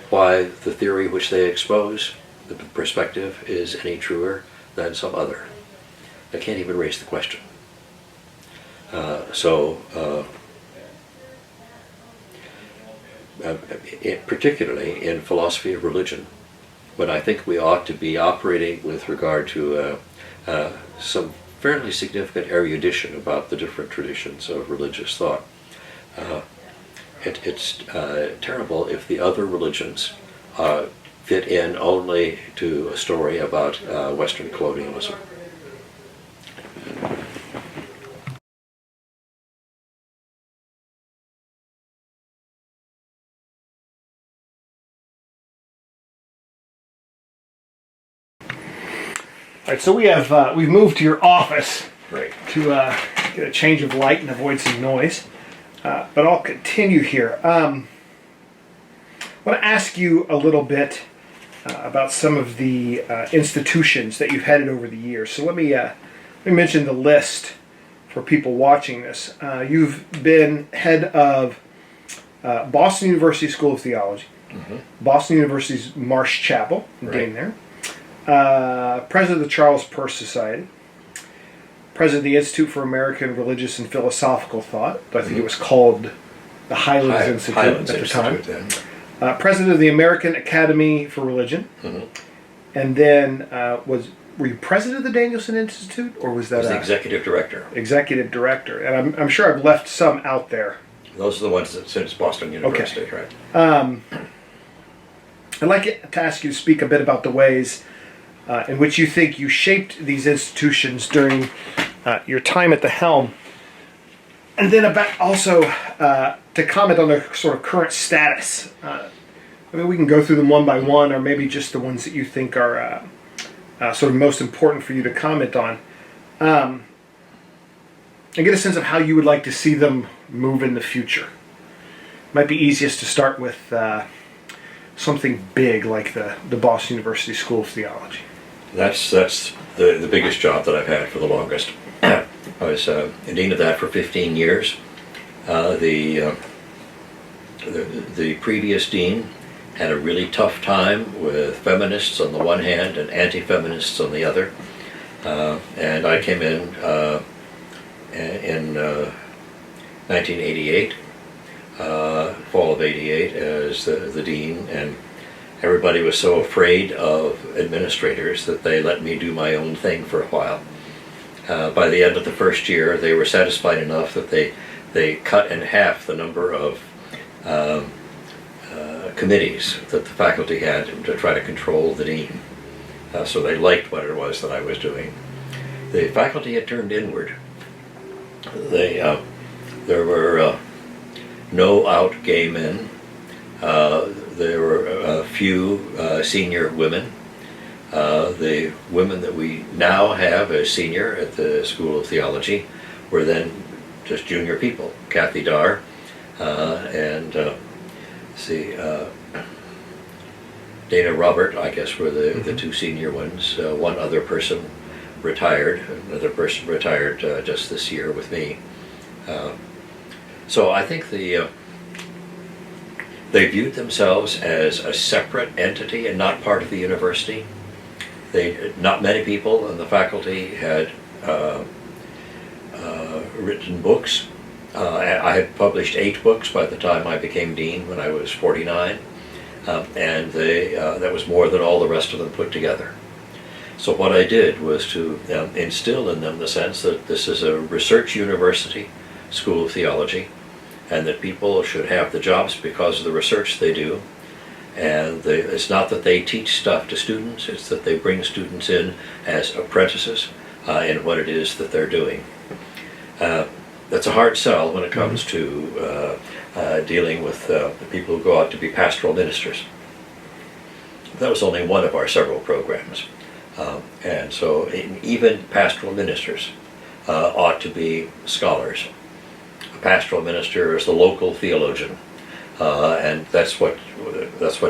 why the theory which they expose the perspective is any truer than some other. I can't even raise the question. Particularly in philosophy of religion, when I think we ought to be operating with regard to some fairly significant erudition about the different traditions of religious thought. It's terrible if the other religions fit in only to a story about Western colonialism. All right, so we've moved to your office, Right. to get a change of light and avoid some noise. But I'll continue here. I want to ask you a little bit about some of the institutions that you've headed over the years. So let me mention the list for people watching this. You've been head of Boston University School of Theology, Boston University's Marsh Chapel, getting there. President of the Charles Peirce Society, President of the Institute for American Religious and Philosophical Thought. I think it was called the Highlands Institute at the time. President of the American Academy for Religion, and then were you president of the Daniel-Hughes Institute, or was that? I was the executive director. Executive director, and I'm sure I've left some out there. Those are the ones that since Boston University, Okay. Right? I'd like to ask you to speak a bit about the ways in which you think you shaped these institutions during your time at the helm, and then about also to comment on their sort of current status. I mean, we can go through them one by one, or maybe just the ones that you think are sort of most important for you to comment on, and get a sense of how you would like to see them move in the future. Might be easiest to start with something big like the Boston University School of Theology. That's the biggest job that I've had for the longest. I was dean of that for 15 years. The previous dean had a really tough time with feminists on the one hand and anti-feminists on the other. And I came in 1988, fall of 88, as the dean, and everybody was so afraid of administrators that they let me do my own thing for a while. By the end of the first year, they were satisfied enough that they cut in half the number of committees that the faculty had to try to control the dean. So they liked what it was that I was doing. The faculty had turned inward. There were no out gay men. There were a few senior women. The women that we now have as senior at the School of Theology were then just junior people. Kathy Darr and Dana Robert, I guess, were the two senior ones. One other person retired. Another person retired just this year with me. So I think they viewed themselves as a separate entity and not part of the university. Not many people in the faculty had written books. I had published 8 books by the time I became dean when I was 49, and that was more than all the rest of them put together. So what I did was to instill in them the sense that this is a research university, School of Theology, and that people should have the jobs because of the research they do. And it's not that they teach stuff to students, it's that they bring students in as apprentices in what it is that they're doing. That's a hard sell when it comes to dealing with the people who go out to be pastoral ministers. That was only one of our several programs. And so even pastoral ministers ought to be scholars. A pastoral minister is the local theologian, and that's what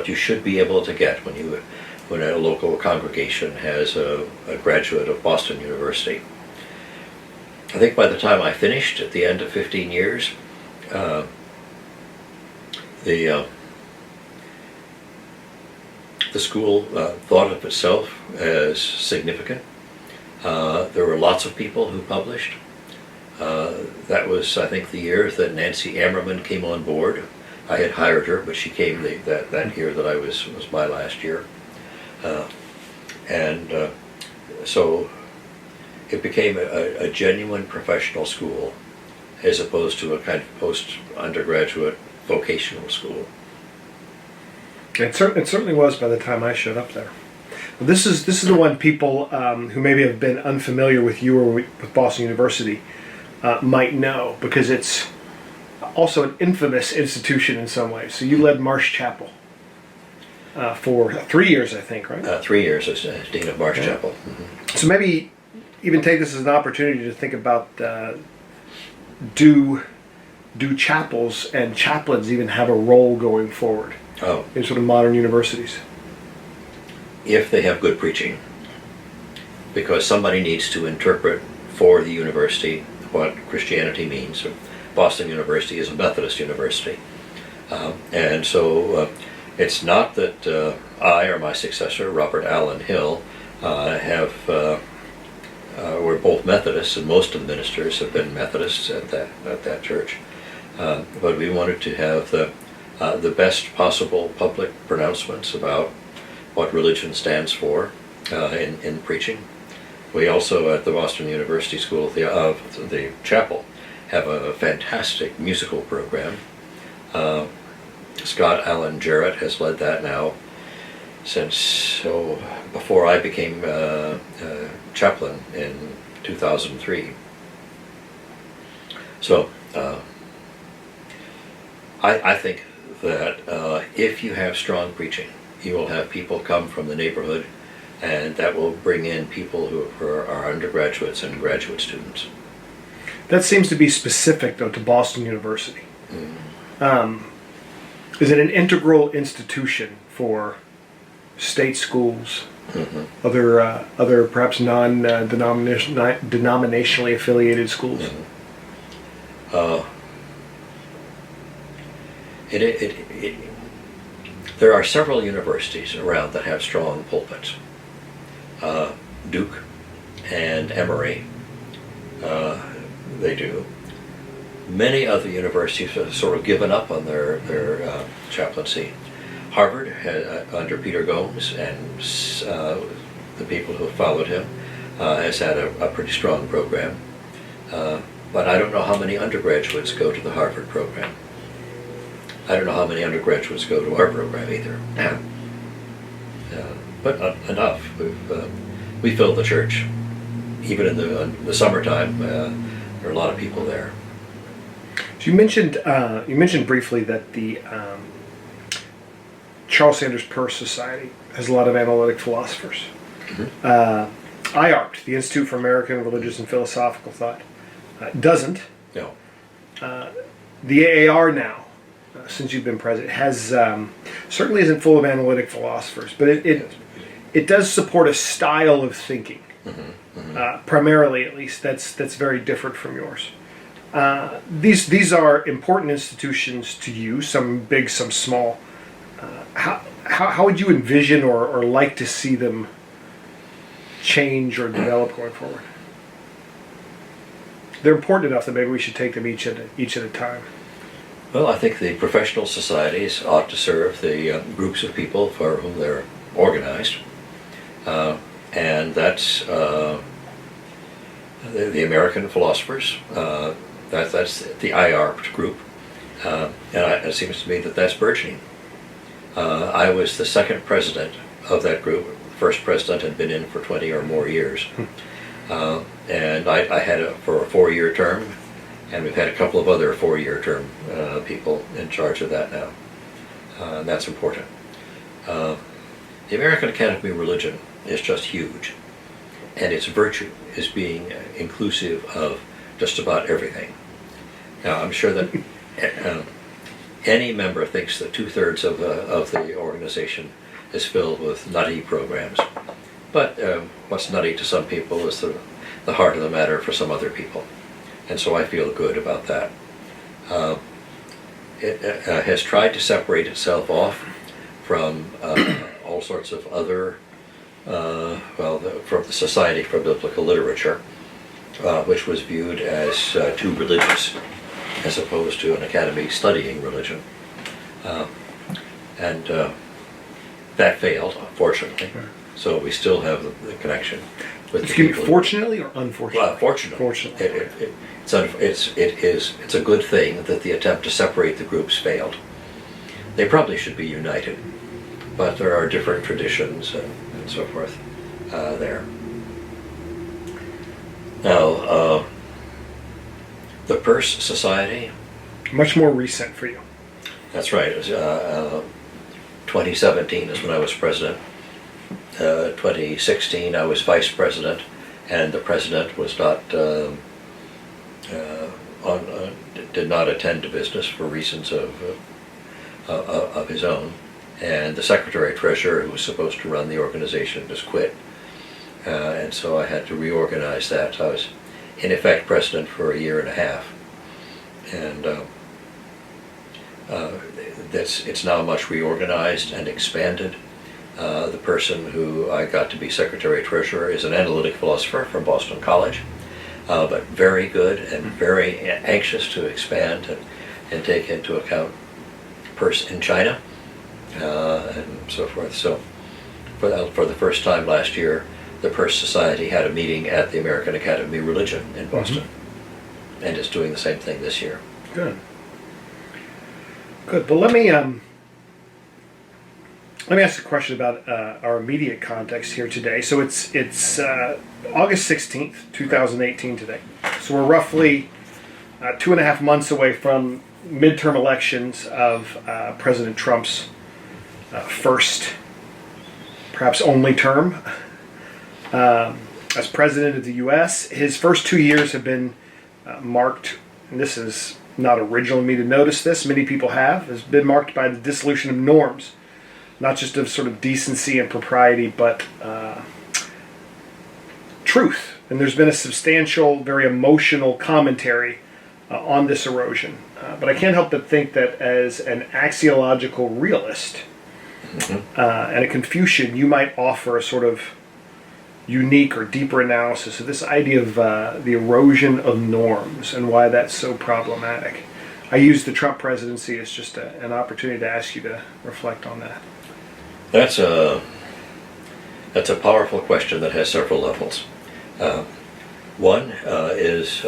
you should be able to get when a local congregation has a graduate of Boston University. I think by the time I finished at the end of 15 years, The school thought of itself as significant. There were lots of people who published. That was, I think, the year that Nancy Ammerman came on board. I had hired her, but she came that year that I was my last year. So it became a genuine professional school as opposed to a kind of post-undergraduate vocational school. It certainly was by the time I showed up there. This is the one people who maybe have been unfamiliar with you or with Boston University might know, because it's also an infamous institution in some ways. So you led Marsh Chapel for 3 years, I think, right? 3 years as Dean of Marsh Chapel. Mm-hmm. So maybe even take this as an opportunity to think about do chapels and chaplains even have a role going forward in sort of modern universities? If they have good preaching, because somebody needs to interpret for the university what Christianity means. Boston University is a Methodist university, and so it's not that I or my successor, Robert Allen Hill, we're both Methodists, and most of the ministers have been Methodists at that church, but we wanted to have the best possible public pronouncements about what religion stands for in preaching. We also at the Boston University School of the Chapel have a fantastic musical program. Scott Allen Jarrett has led that now since before I became chaplain in 2003. So I think that if you have strong preaching, you will have people come from the neighborhood, and that will bring in people who are undergraduates and graduate students. That seems to be specific, though, to Boston University. Is it an integral institution for state schools, other perhaps non-denominationally affiliated schools? There are several universities around that have strong pulpits. Duke and Emory, they do. Many other universities have sort of given up on their chaplaincy. Harvard, under Peter Gomes and the people who have followed him, has had a pretty strong program. But I don't know how many undergraduates go to the Harvard program. I don't know how many undergraduates go to our program either. But enough. We fill the church. Even in the summertime, there are a lot of people there. So you mentioned briefly that the Charles Sanders Peirce Society has a lot of analytic philosophers. IARPT, the Institute for American Religious and Philosophical Thought, doesn't. No. The AAR now, since you've been president, has certainly isn't full of analytic philosophers, but it does support a style of thinking, primarily at least, that's very different from yours. These are important institutions to you, some big, some small. How would you envision or like to see them change or develop going forward? They're important enough that maybe we should take them each at a time. Well, I think the professional societies ought to serve the groups of people for whom they're organized, and that's the American philosophers. That's the IARPT group, and it seems to me that that's burgeoning. I was the second president of that group. The first president had been in for 20 or more years, and I had it for a 4-year term. And we've had a couple of other 4-year term people in charge of that now. And that's important. The American Academy of Religion is just huge. And its virtue is being inclusive of just about everything. Now, I'm sure that any member thinks that 2/3 of the organization is filled with nutty programs. But what's nutty to some people is the heart of the matter for some other people. And so I feel good about that. It has tried to separate itself off from all all sorts of other, from the Society for Biblical Literature, which was viewed as too religious, as opposed to an academy studying religion. And that failed, unfortunately. So we still have the connection with the people. Fortunately or unfortunately? Well, fortunately. Fortunately. It's a good thing that the attempt to separate the groups failed. They probably should be united, but there are different traditions and so forth there. Now, the Peirce Society. Much more recent for you. That's right. It was, 2017 is when I was president. 2016 I was vice president, and the president was not did not attend to business for reasons of his own, and the secretary treasurer who was supposed to run the organization just quit, and so I had to reorganize that. I was in effect president for a year and a half, and it's now much reorganized and expanded. The person who I got to be secretary treasurer is an analytic philosopher from Boston College, but very good and very anxious to expand and take into account Peirce in China and so forth. So for the first time last year, the Peirce Society had a meeting at the American Academy of Religion in Boston, and is doing the same thing this year. Good. Good. But let me ask a question about our immediate context here today. So it's August 16th, 2018 today. So we're roughly 2.5 months away from midterm elections of President Trump's first, perhaps only term as president of the U.S. His first 2 years have been marked, and this is not original to me to notice this, many people has been marked by the dissolution of norms, not just of sort of decency and propriety, but truth. And there's been a substantial, very emotional commentary on this erosion. But I can't help but think that as an axiological realist and a Confucian, you might offer a sort of unique or deeper analysis of this idea of the erosion of norms and why that's so problematic. I use the Trump presidency as just an opportunity to ask you to reflect on that. That's a powerful question that has several levels. One is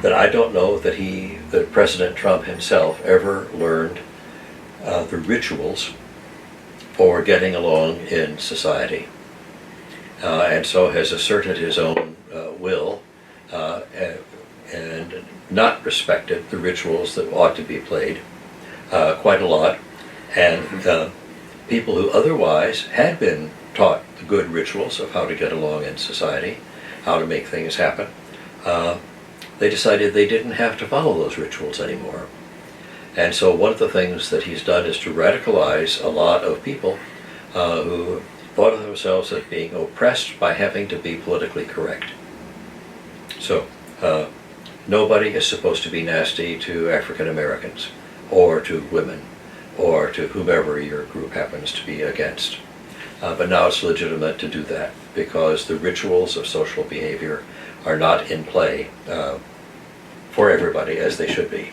that I don't know that President Trump himself ever learned the rituals for getting along in society, and so has asserted his own will and not respected the rituals that ought to be played quite a lot, and people who otherwise had been taught the good rituals of how to get along in society, how to make things happen, they decided they didn't have to follow those rituals anymore. And so one of the things that he's done is to radicalize a lot of people who thought of themselves as being oppressed by having to be politically correct. So nobody is supposed to be nasty to African Americans or to women or to whomever your group happens to be against. But now it's legitimate to do that because the rituals of social behavior are not in play for everybody as they should be.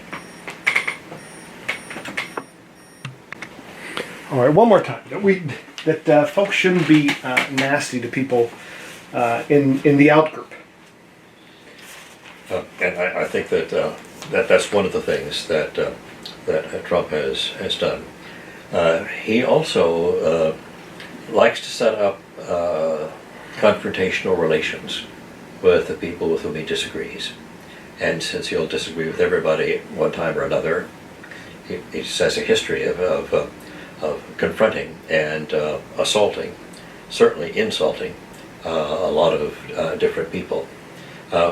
All right, one more time. That folks shouldn't be nasty to people in the outgroup. And I think that's one of the things that Trump has done. He also likes to set up confrontational relations with the people with whom he disagrees. And since he'll disagree with everybody at one time or another, he has a history of confronting and assaulting, certainly insulting, a lot of different people,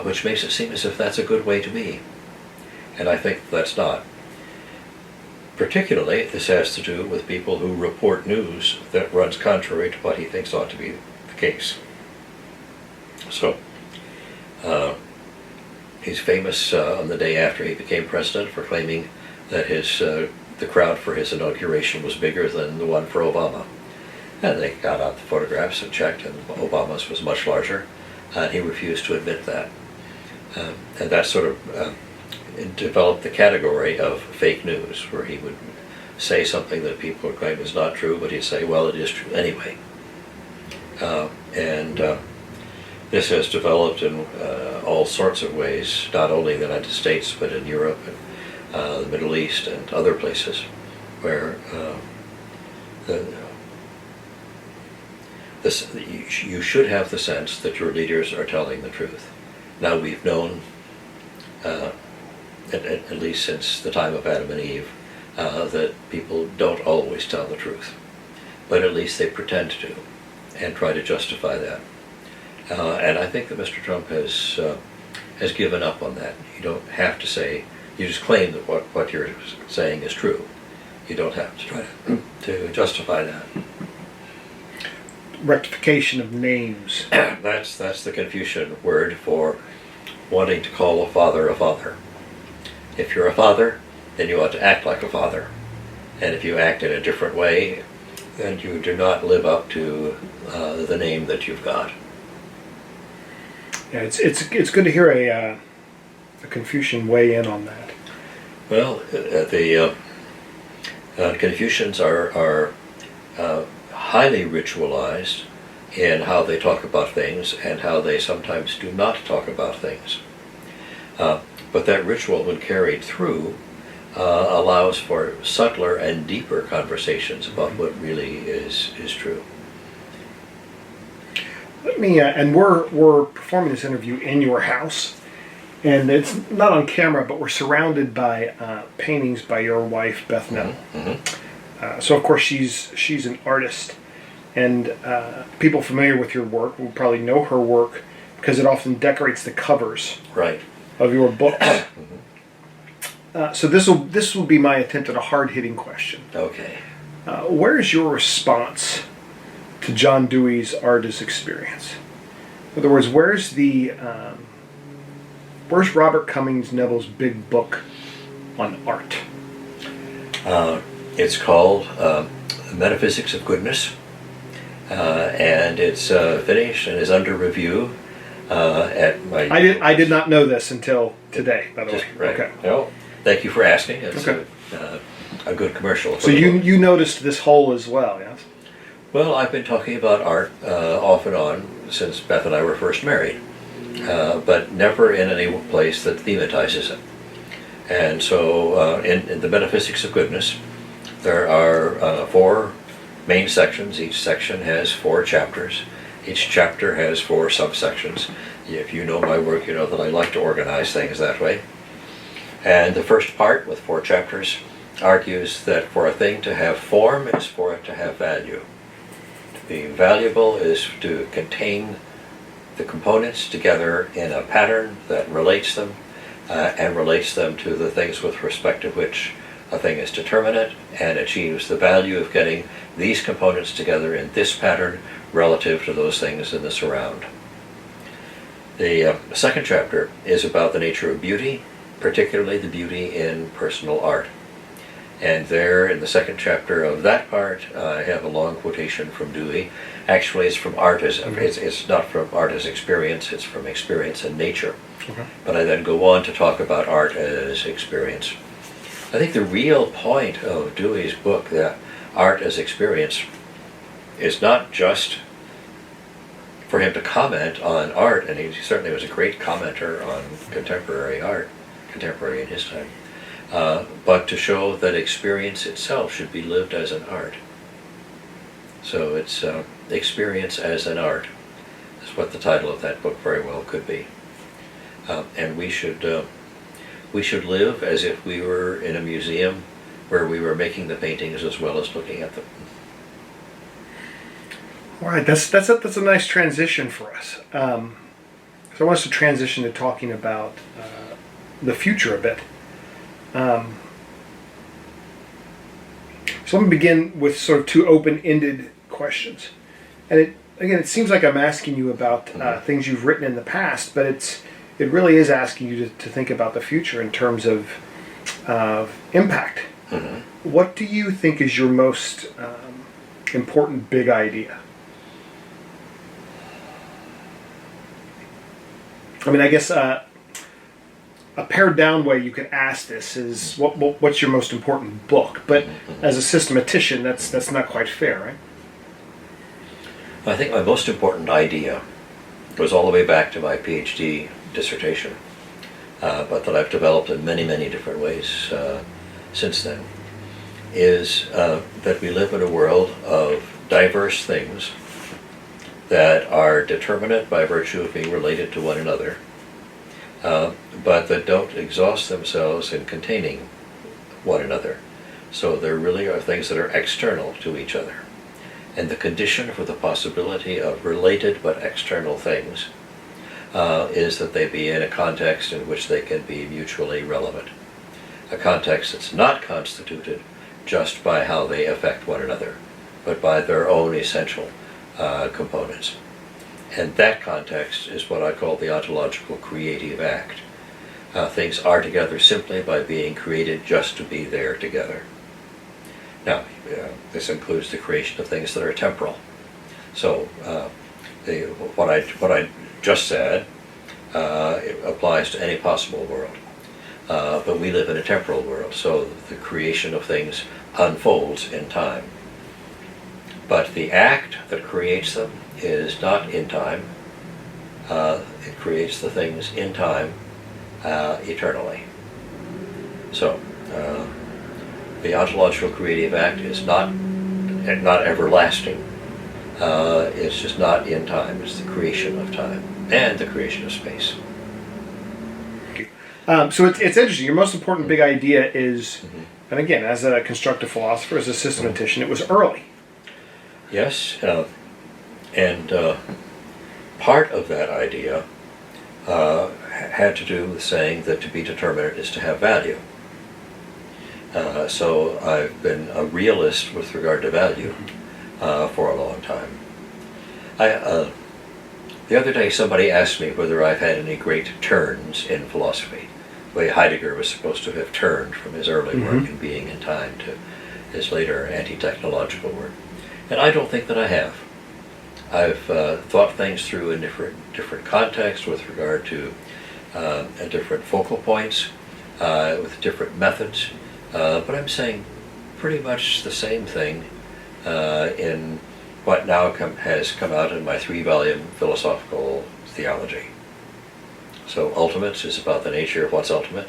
which makes it seem as if that's a good way to be. And I think that's not. Particularly, this has to do with people who report news that runs contrary to what he thinks ought to be the case. So, he's famous on the day after he became president for claiming that the crowd for his inauguration was bigger than the one for Obama. And they got out the photographs and checked, and Obama's was much larger, and he refused to admit that. And that sort of developed the category of fake news, where he would say something that people would claim is not true, but he'd say, well, it is true anyway. This has developed in all sorts of ways, not only in the United States, but in Europe and the Middle East and other places, where you should have the sense that your leaders are telling the truth. Now, we've known, at least since the time of Adam and Eve, that people don't always tell the truth, but at least they pretend to and try to justify that. And I think that Mr. Trump has given up on that. You don't have to say, you just claim that what you're saying is true. You don't have to try to justify that. Rectification of names. That's the Confucian word for wanting to call a father a father. If you're a father, then you ought to act like a father. And if you act in a different way, then you do not live up to the name that you've got. Yeah, it's good to hear a Confucian weigh in on that. Well, the Confucians are highly ritualized in how they talk about things and how they sometimes do not talk about things. But that ritual, when carried through, allows for subtler and deeper conversations about what really is true. Let me, and we're performing this interview in your house, and it's not on camera, but we're surrounded by paintings by your wife, Beth Neville. Mm-hmm. So of course she's an artist, and people familiar with your work will probably know her work because it often decorates the covers Right. of your books. Mm-hmm. So this will be my attempt at a hard-hitting question. Okay. Where is your response to John Dewey's artist experience? In other words, where's Robert Cummings Neville's big book on art? It's called Metaphysics of Goodness, and it's finished and is under review at my... I did not know this until today, by the way. Right. Okay. Well, thank you for asking. It's okay. a good commercial. So you noticed this hole as well, yes? Well, I've been talking about art off and on since Beth and I were first married, but never in any place that thematizes it. And so in the Metaphysics of Goodness, there are 4 main sections. Each section has 4 chapters. Each chapter has 4 subsections. If you know my work, you know that I like to organize things that way. And the first part, with 4 chapters, argues that for a thing to have form is for it to have value. To be valuable is to contain the components together in a pattern that relates them, and relates them to the things with respect to which a thing is determinate, and achieves the value of getting these components together in this pattern relative to those things in the surround. The second chapter is about the nature of beauty, particularly the beauty in personal art. And there, in the second chapter of that part, I have a long quotation from Dewey. Actually, it's from art it's not from art as experience, it's from experience and nature. Okay. But I then go on to talk about art as experience. I think the real point of Dewey's book, that art as experience, is not just for him to comment on art, and he certainly was a great commenter on contemporary art, contemporary in his time, but to show that experience itself should be lived as an art. So it's experience as an art is what the title of that book very well could be. And we should live as if we were in a museum where we were making the paintings as well as looking at them. All right, that's a nice transition for us. So I want us to transition to talking about the future a bit. So let me begin with sort of 2 open-ended questions. And it seems like I'm asking you about things you've written in the past, but it really is asking you to think about the future in terms of impact. Mm-hmm. what do you think is your most important big idea? I mean, I guess a pared down way you could ask this is, what's your most important book? But as a systematician, that's not quite fair, right? I think my most important idea goes all the way back to my PhD dissertation, but that I've developed in many, many different ways since then, is that we live in a world of diverse things that are determinate by virtue of being related to one another, but that don't exhaust themselves in containing one another. So there really are things that are external to each other. And the condition for the possibility of related but external things is that they be in a context in which they can be mutually relevant. A context that's not constituted just by how they affect one another, but by their own essential components. And that context is what I call the ontological creative act. Things are together simply by being created just to be there together. Now, this includes the creation of things that are temporal. So, what I just said it applies to any possible world. But we live in a temporal world, so the creation of things unfolds in time. But the act that creates them is not in time. It creates the things in time eternally. So, the ontological creative act is not everlasting. It's just not in time. It's the creation of time and the creation of space. So it's interesting. Your most important big idea is, and again, as a constructive philosopher, as a systematician, it was early. Yes, and part of that idea had to do with saying that to be determinate is to have value. So I've been a realist with regard to value for a long time. The other day somebody asked me whether I've had any great turns in philosophy. The way Heidegger was supposed to have turned from his early work in Being and Time to his later anti-technological work. And I don't think that I have. I've thought things through in different contexts with regard to different focal points, with different methods. But I'm saying pretty much the same thing in what now has come out in my 3-volume philosophical theology. So ultimates is about the nature of what's ultimate,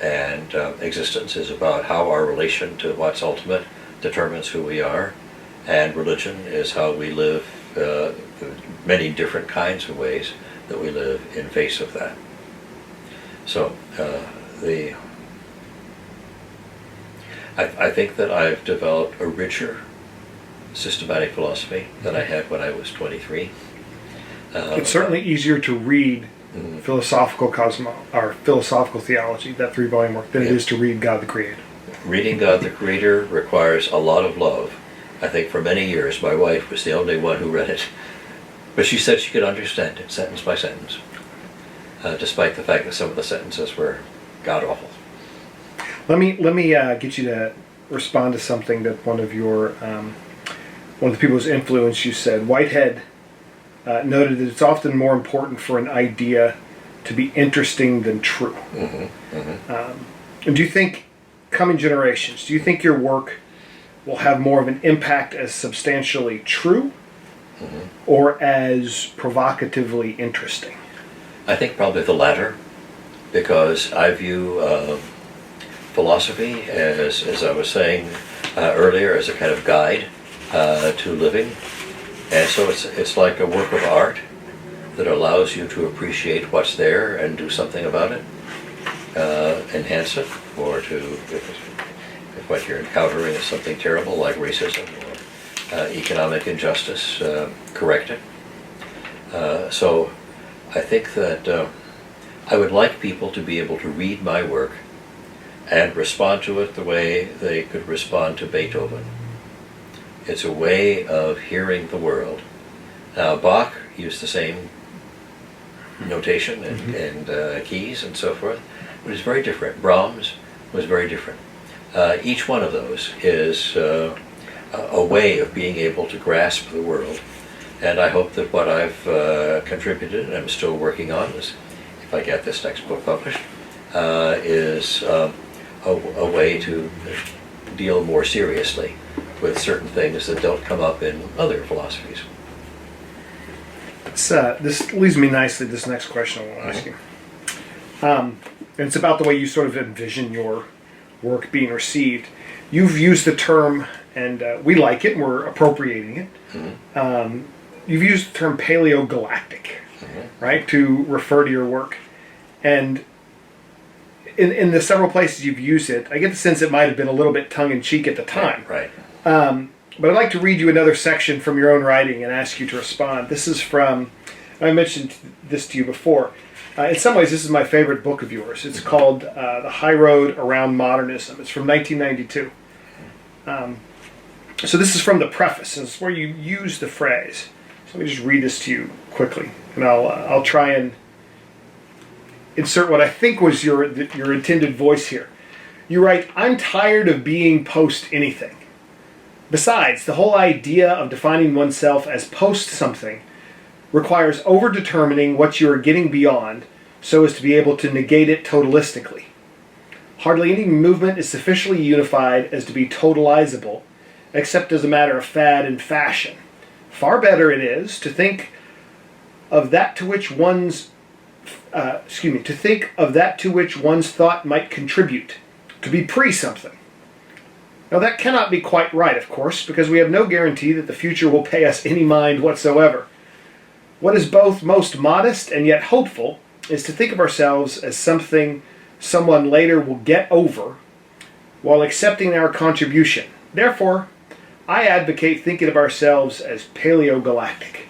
and existence is about how our relation to what's ultimate determines who we are, and religion is how we live the many different kinds of ways that we live in face of that. So I think that I've developed a richer systematic philosophy than I had when I was 23. It's certainly easier to read philosophical theology, that 3-volume work, than it is to read God the Creator. Reading God the Creator requires a lot of love. I think for many years my wife was the only one who read it, but she said she could understand it sentence by sentence, despite the fact that some of the sentences were god-awful. Let me get you to respond to something that one of the people who's influenced you said. Whitehead noted that it's often more important for an idea to be interesting than true. And do you think, coming generations, do you think your work will have more of an impact as substantially true or as provocatively interesting? I think probably the latter, because I view philosophy as I was saying earlier, as a kind of guide to living. And so it's like a work of art that allows you to appreciate what's there and do something about it, enhance it, or to, if what you're encountering is something terrible like racism or economic injustice, correct it. So I think that I would like people to be able to read my work and respond to it the way they could respond to Beethoven. It's a way of hearing the world. Now, Bach used the same notation and keys and so forth, but it's very different. Brahms was very different. Each one of those is a way of being able to grasp the world. And I hope that what I've contributed, and I'm still working on, is, if I get this next book published, is a way to deal more seriously with certain things that don't come up in other philosophies. This leads me nicely to this next question I want to ask you. And it's about the way you sort of envision your work being received. You've used the term, and we like it, and we're appropriating it. Mm-hmm. You've used the term paleogalactic, mm-hmm. right, to refer to your work. And in the several places you've used it, I get the sense it might have been a little bit tongue-in-cheek at the time. Right. But I'd like to read you another section from your own writing and ask you to respond. This is from, I mentioned this to you before. In some ways, this is my favorite book of yours. It's called The High Road Around Modernism. It's from 1992. So this is from the preface. It's where you use the phrase. So let me just read this to you quickly, and I'll try and insert what I think was your intended voice here. You write, "I'm tired of being post anything. Besides, the whole idea of defining oneself as post something requires over-determining what you are getting beyond so as to be able to negate it totalistically. Hardly any movement is sufficiently unified as to be totalizable, except as a matter of fad and fashion. Far better it is to think of that to which one's thought might contribute, to be pre-something. Now that cannot be quite right, of course, because we have no guarantee that the future will pay us any mind whatsoever. What is both most modest and yet hopeful is to think of ourselves as something someone later will get over while accepting our contribution. Therefore, I advocate thinking of ourselves as paleogalactic."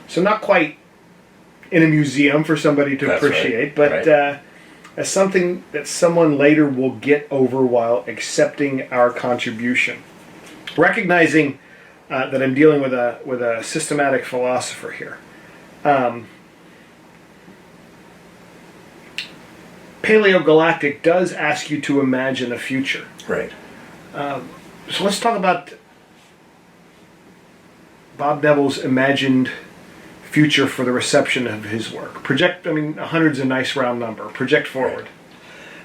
So not quite in a museum for somebody to appreciate, but as something that someone later will get over while accepting our contribution. Recognizing that I'm dealing with a systematic philosopher here. Paleogalactic does ask you to imagine a future. Right. So let's talk about Bob Neville's imagined future for the reception of his work. Project, 100's a nice round number. Project forward.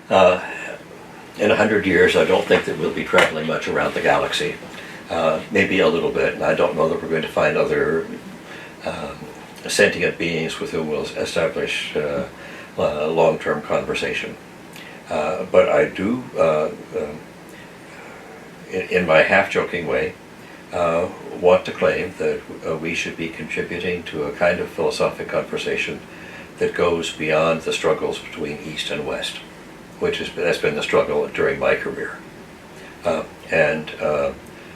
In 100 years, I don't think that we'll be traveling much around the galaxy. Maybe a little bit, and I don't know that we're going to find other sentient beings with whom we'll establish long-term conversation. But I do, in my half-joking way, want to claim that we should be contributing to a kind of philosophic conversation that goes beyond the struggles between East and West, which has been the struggle during my career. And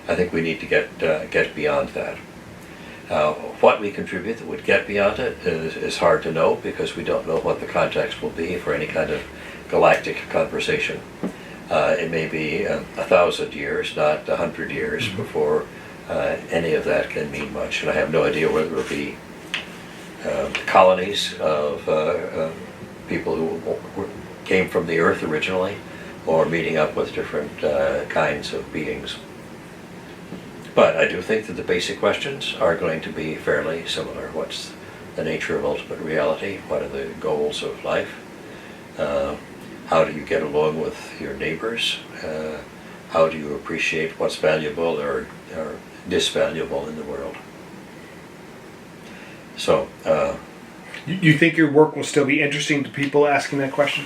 I think we need to get beyond that. What we contribute that would get beyond it is hard to know, because we don't know what the context will be for any kind of galactic conversation. It may be 1,000 years, not 100 years, before any of that can mean much. And I have no idea whether it will be colonies of people who came from the Earth originally, or meeting up with different kinds of beings. But I do think that the basic questions are going to be fairly similar. What's the nature of ultimate reality? What are the goals of life? How do you get along with your neighbors? How do you appreciate what's valuable or disvaluable in the world? So, you think your work will still be interesting to people asking that question?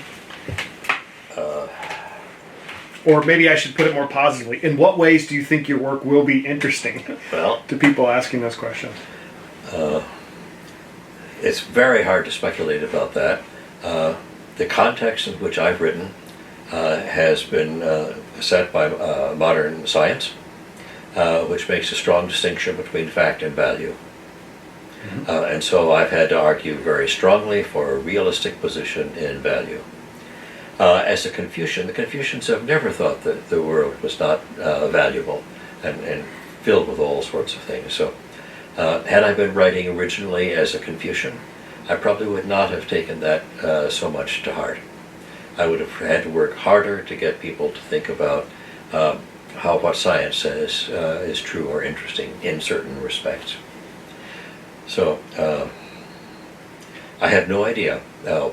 Or maybe I should put it more positively. In what ways do you think your work will be interesting to people asking those questions? It's very hard to speculate about that. The context in which I've written has been set by modern science, which makes a strong distinction between fact and value. Mm-hmm. And so I've had to argue very strongly for a realistic position in value. As a Confucian, the Confucians have never thought that the world was not valuable and filled with all sorts of things. So had I been writing originally as a Confucian, I probably would not have taken that so much to heart. I would have had to work harder to get people to think about how what science says is true or interesting in certain respects. So I have no idea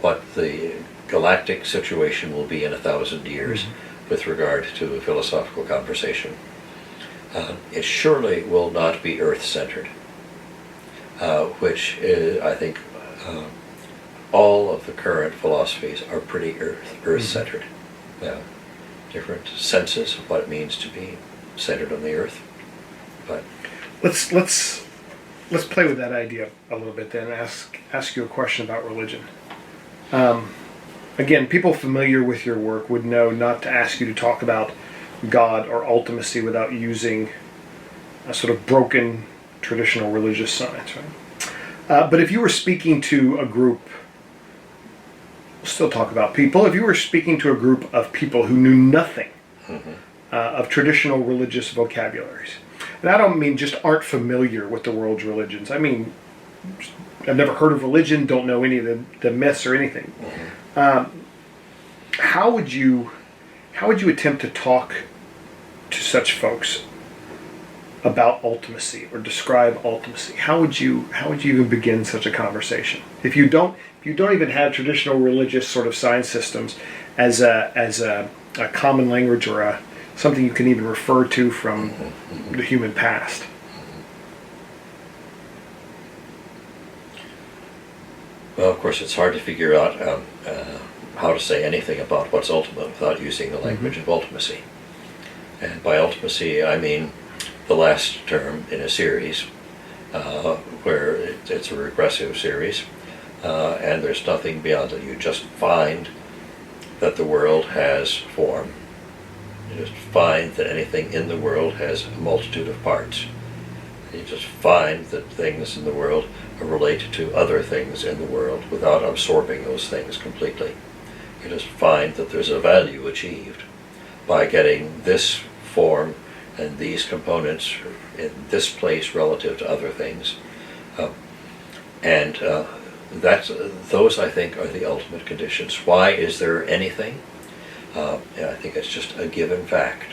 what the galactic situation will be in 1,000 years with regard to philosophical conversation. It surely will not be Earth-centered, which is, I think, all of the current philosophies are pretty Earth-centered. Different senses of what it means to be centered on the Earth. But Let's play with that idea a little bit then, and ask you a question about religion. Again, people familiar with your work would know not to ask you to talk about God or ultimacy without using a sort of broken traditional religious science, right? But if you were speaking to a group, we'll still talk about people, if you were speaking to a group of people who knew nothing of traditional religious vocabularies, and I don't mean just aren't familiar with the world's religions, I mean I've never heard of religion, don't know any of the myths or anything. How would you attempt to talk to such folks about ultimacy or describe ultimacy? How would you even begin such a conversation if you don't even have traditional religious sort of science systems as a common language or something you can even refer to from the human past? well, of course, it's hard to figure out how to say anything about what's ultimate without using the language of ultimacy. And by ultimacy, I mean the last term in a series, where it's a regressive series, and there's nothing beyond it. You just find that the world has form. You just find that anything in the world has a multitude of parts. You just find that things in the world relate to other things in the world without absorbing those things completely. You just find that there's a value achieved by getting this form and these components in this place relative to other things. Those, I think, are the ultimate conditions. Why is there anything? I think it's just a given fact.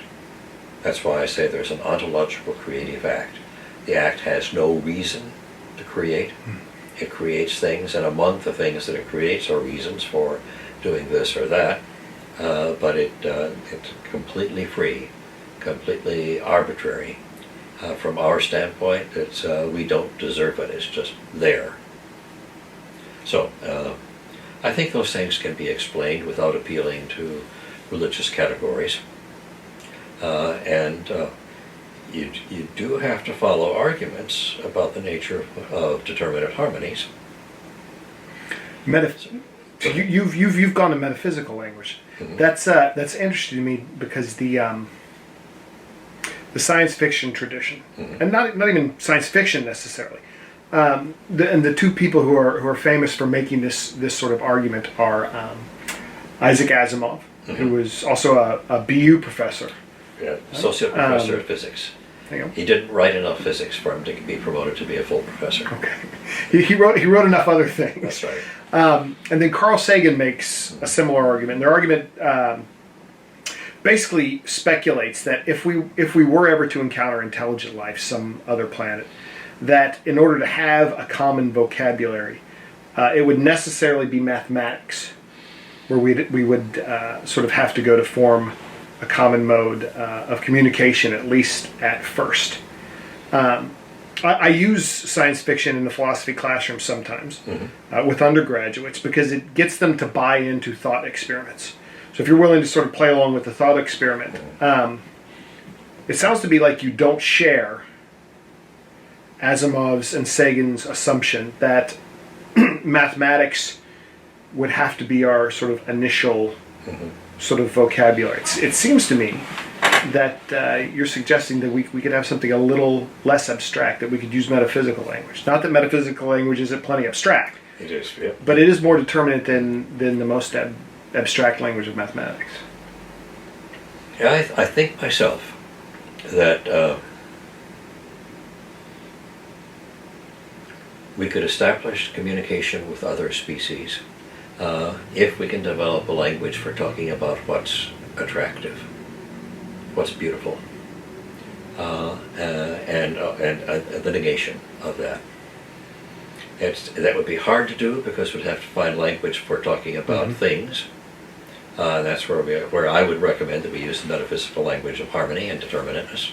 That's why I say there's an ontological creative act. The act has no reason to create. It creates things, and among the things that it creates are reasons for doing this or that, but it's completely free, completely arbitrary. From our standpoint, we don't deserve it. It's just there. So I think those things can be explained without appealing to religious categories. You do have to follow arguments about the nature of determinate harmonies. You've gone to metaphysical language. That's interesting to me because the science fiction tradition, and not even science fiction necessarily. And the two people who are famous for making this sort of argument are Isaac Asimov, who was also a BU professor. Yeah, associate professor of physics. He didn't write enough physics for him to be promoted to be a full professor. Okay, he wrote enough other things. That's right. And then Carl Sagan makes a similar argument. Their argument basically speculates that if we were ever to encounter intelligent life, some other planet, that in order to have a common vocabulary, it would necessarily be mathematics, where we would sort of have to go to form a common mode of communication, at least at first. I use science fiction in the philosophy classroom sometimes with undergraduates because it gets them to buy into thought experiments. So if you're willing to sort of play along with the thought experiment, it sounds to be like you don't share Asimov's and Sagan's assumption that mathematics would have to be our sort of initial sort of vocabulary. It seems to me that you're suggesting that we could have something a little less abstract, that we could use metaphysical language. Not that metaphysical language isn't plenty abstract. It is, yeah. But it is more determinate than the most abstract language of mathematics. Yeah, I think myself that we could establish communication with other species if we can develop a language for talking about what's attractive, what's beautiful, and the negation of that. That would be hard to do because we'd have to find language for talking about things. That's where I would recommend that we use the metaphysical language of harmony and determinateness.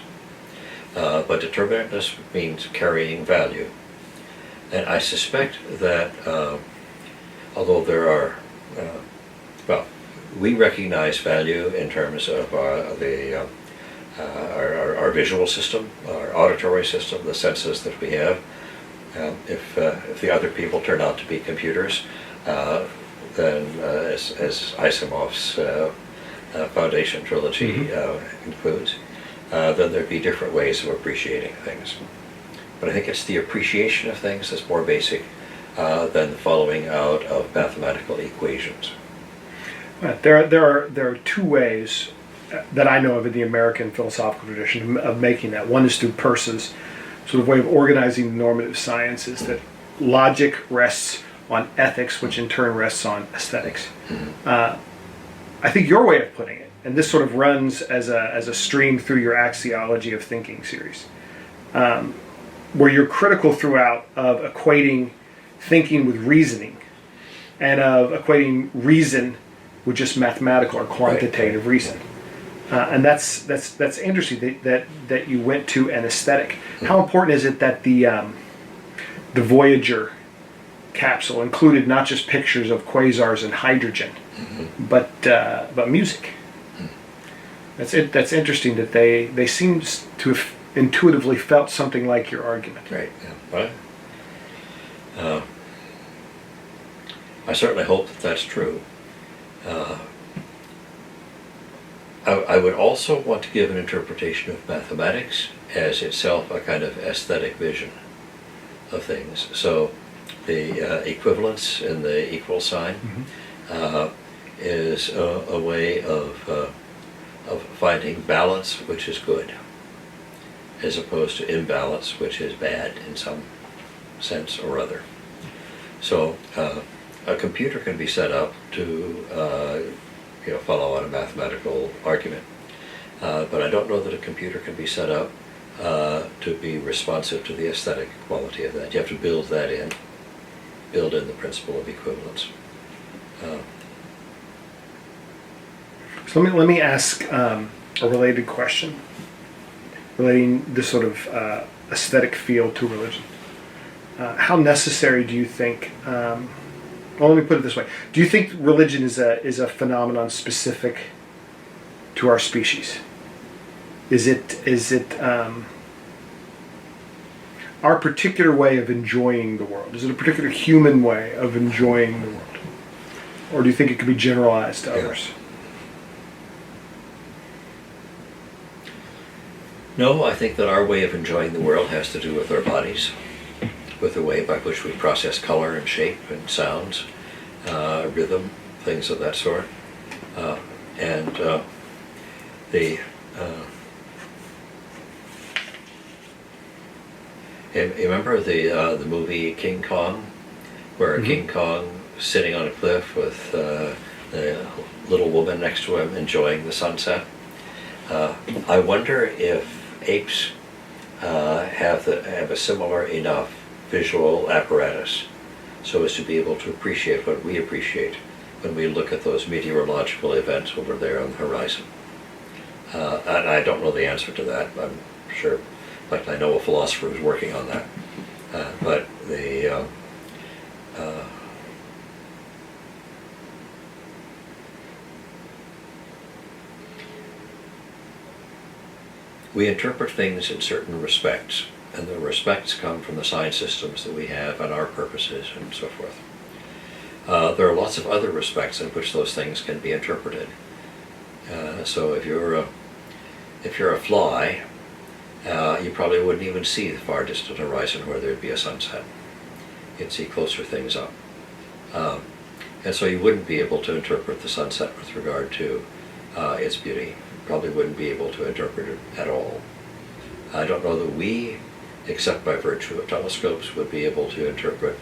But determinateness means carrying value. And I suspect that although there are, we recognize value in terms of our visual system, our auditory system, the senses that we have. If the other people turn out to be computers, then as Asimov's Foundation trilogy includes, then there'd be different ways of appreciating things. But I think it's the appreciation of things that's more basic than the following out of mathematical equations. Right. There are two ways that I know of in the American philosophical tradition of making that. One is through Peirce's sort of way of organizing the normative sciences, that logic rests on ethics, which in turn rests on aesthetics. I think your way of putting it, and this sort of runs as a stream through your axiology of thinking series, where you're critical throughout of equating thinking with reasoning, and of equating reason with just mathematical or quantitative reason. And that's interesting that you went to an aesthetic. How important is it that the Voyager capsule included not just pictures of quasars and hydrogen, but music? That's interesting that they seem to have intuitively felt something like your argument. Right. Yeah. Well, I certainly hope that that's true. I would also want to give an interpretation of mathematics as itself a kind of aesthetic vision of things. So the equivalence in the equal sign is a way of finding balance, which is good, as opposed to imbalance, which is bad in some sense or other. So a computer can be set up to follow on a mathematical argument, but I don't know that a computer can be set up to be responsive to the aesthetic quality of that. You have to build in the principle of equivalence. So let me ask a related question relating this sort of aesthetic feel to religion. How necessary do you think? Well, let me put it this way: do you think religion is a phenomenon specific to our species? Is it our particular way of enjoying the world? Is it a particular human way of enjoying the world, or do you think it could be generalized to others? No, I think that our way of enjoying the world has to do with our bodies, with the way by which we process color and shape and sounds, rhythm, things of that sort. You remember the movie King Kong, where King Kong sitting on a cliff with the little woman next to him enjoying the sunset? I wonder if apes have a similar enough visual apparatus so as to be able to appreciate what we appreciate when we look at those meteorological events over there on the horizon. And I don't know the answer to that. I'm sure, in fact, I know a philosopher who's working on that. But we interpret things in certain respects, and the respects come from the sign systems that we have and our purposes and so forth. There are lots of other respects in which those things can be interpreted. So if you're a fly, you probably wouldn't even see the far distant horizon where there'd be a sunset. You'd see closer things up. And so you wouldn't be able to interpret the sunset with regard to its beauty. You probably wouldn't be able to interpret it at all. I don't know that we, except by virtue of telescopes, would be able to interpret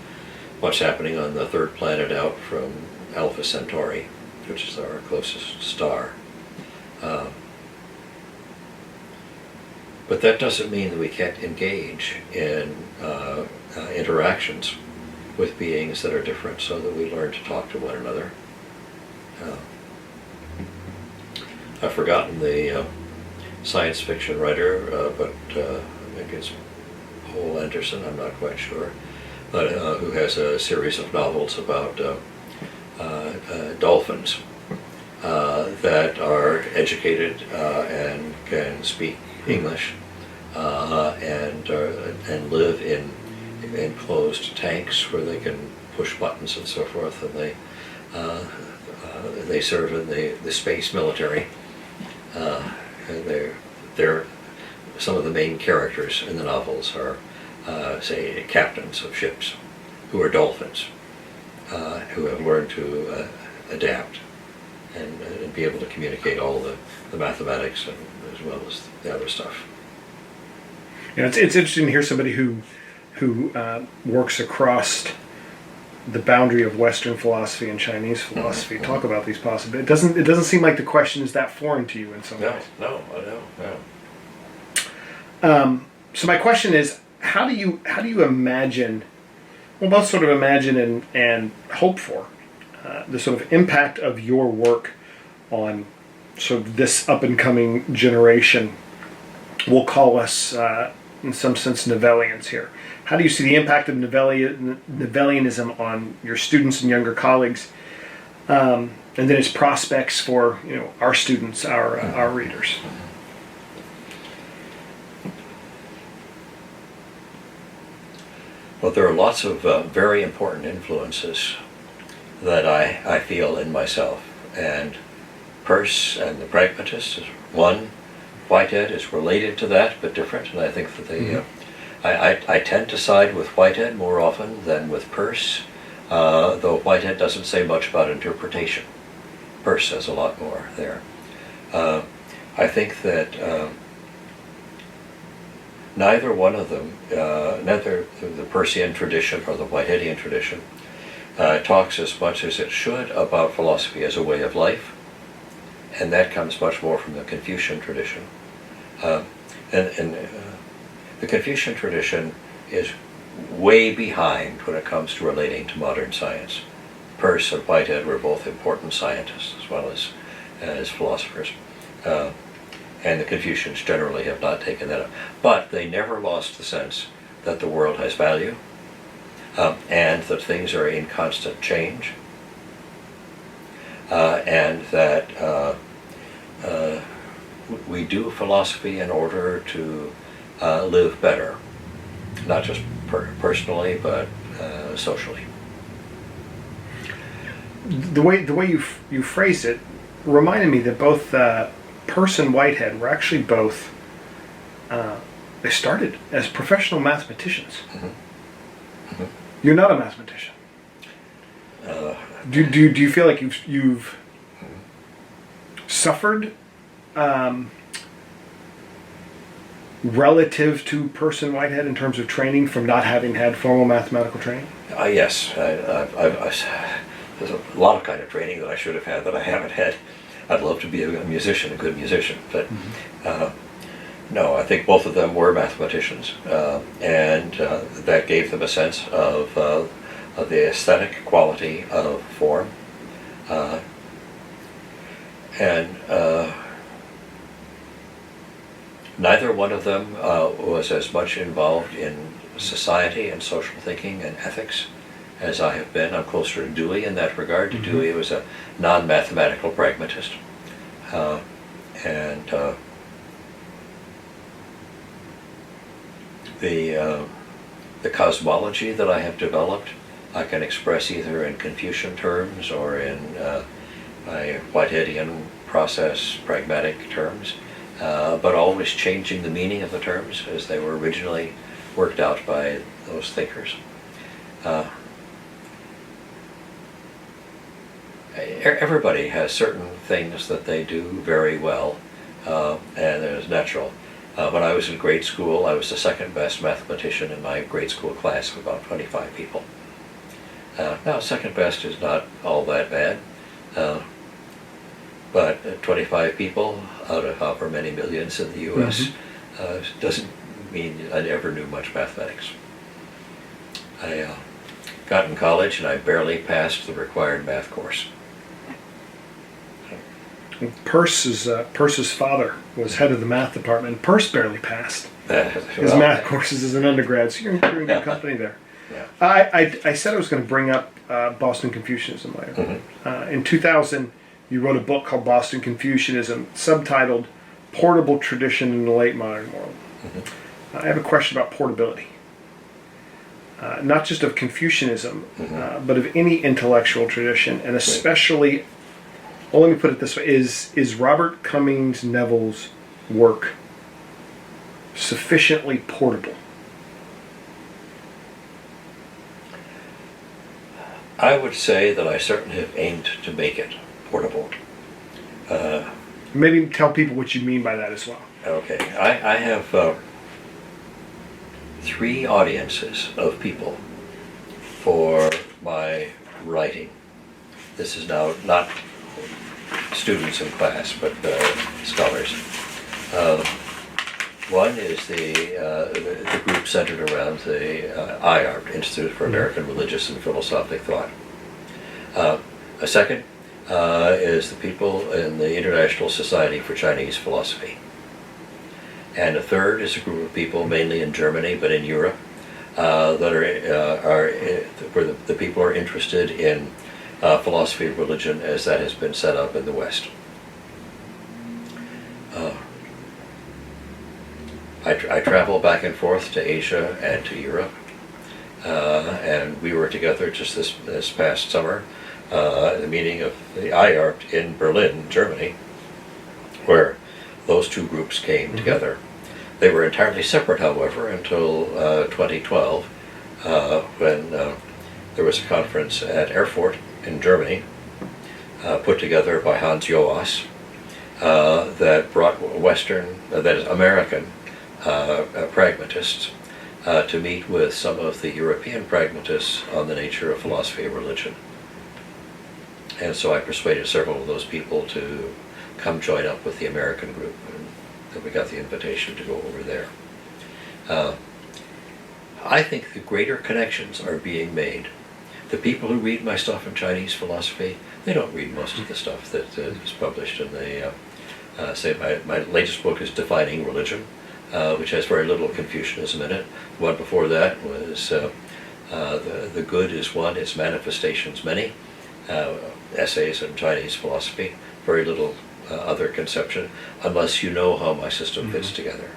what's happening on the third planet out from Alpha Centauri, which is our closest star. But that doesn't mean that we can't engage in interactions with beings that are different, so that we learn to talk to one another. I've forgotten the science fiction writer, but I think it's Paul Anderson, I'm not quite sure, but who has a series of novels about dolphins that are educated and can speak English and live in enclosed tanks where they can push buttons and so forth, and they serve in the space military. And they're some of the main characters in the novels are say captains of ships who are dolphins who have learned to adapt and be able to communicate all the mathematics and as well as the other stuff. You know, it's interesting to hear somebody who works across the boundary of Western philosophy and Chinese philosophy talk about these possibilities. It doesn't seem like the question is that foreign to you in some ways. No, I know. So my question is, how do you imagine? Well, both sort of imagine and hope for the sort of impact of your work on sort of this up and coming generation. We'll call us, in some sense, Nevellians here. How do you see the impact of Nevellianism on your students and younger colleagues, and then its prospects for our students, our readers? Well, there are lots of very important influences that I feel in myself, and Peirce and the pragmatist is one. Whitehead is related to that, but different, and I think that they. I tend to side with Whitehead more often than with Peirce, though Whitehead doesn't say much about interpretation. Peirce says a lot more there. I think that neither one of them, neither the Peircean tradition or the Whiteheadian tradition, talks as much as it should about philosophy as a way of life, and that comes much more from the Confucian tradition. The Confucian tradition is way behind when it comes to relating to modern science. Peirce and Whitehead were both important scientists as well as philosophers. And the Confucians generally have not taken that up. But they never lost the sense that the world has value and that things are in constant change and that we do philosophy in order to live better, not just personally, but socially. The way you phrased it reminded me that both Peirce and Whitehead were actually both. They started as professional mathematicians. You're not a mathematician. Do you feel like you've suffered relative to Peirce and Whitehead in terms of training from not having had formal mathematical training? Yes, there's a lot of kind of training that I should have had that I haven't had. I'd love to be a musician, a good musician, but no, I think both of them were mathematicians, and that gave them a sense of the aesthetic quality of form, and neither one of them was as much involved in society and social thinking and ethics as I have been. I'm closer to Dewey in that regard. Dewey was a non-mathematical pragmatist, and the cosmology that I have developed I can express either in Confucian terms or in my Whiteheadian process pragmatic terms, but always changing the meaning of the terms as they were originally worked out by those thinkers. Everybody has certain things that they do very well, and it's natural. When I was in grade school, I was the second best mathematician in my grade school class of about 25 people. Now, second best is not all that bad, but 25 people out of however many millions in the U.S. Doesn't mean I never knew much mathematics. I got in college and I barely passed the required math course. Peirce's father was head of the math department, and Peirce barely passed his Well, math courses as an undergrad, so you're in good company there. Yeah. I said I was going to bring up Boston Confucianism later. In 2000, you wrote a book called Boston Confucianism, subtitled Portable Tradition in the Late Modern World. I have a question about portability. Not just of Confucianism, but of any intellectual tradition, and especially, well, let me put it this way, is Robert Cummings Neville's work sufficiently portable? I would say that I certainly have aimed to make it portable. Maybe tell people what you mean by that as well. Okay, I have 3 audiences of people for my writing. This is now not students in class, but scholars. One is the group centered around the IARP, Institute for American Religious and Philosophic Thought. A second is the people in the International Society for Chinese Philosophy. And a third is a group of people, mainly in Germany, but in Europe, that are where the people are interested in philosophy of religion as that has been set up in the West. I travel back and forth to Asia and to Europe, and we were together just this past summer at the meeting of the IARP in Berlin, Germany, where those 2 groups came together. They were entirely separate, however, until 2012, when there was a conference at Erfurt in Germany, put together by Hans Joas, that brought that is American pragmatists to meet with some of the European pragmatists on the nature of philosophy of religion. And so I persuaded several of those people to come join up with the American group, and that we got the invitation to go over there. I think the greater connections are being made. The people who read my stuff in Chinese philosophy, they don't read most of the stuff that is published in the, say my latest book is Defining Religion, which has very little Confucianism in it. The one before that was The Good is One, Its Manifestations Many, essays in Chinese philosophy, very little other conception, unless you know how my system fits together.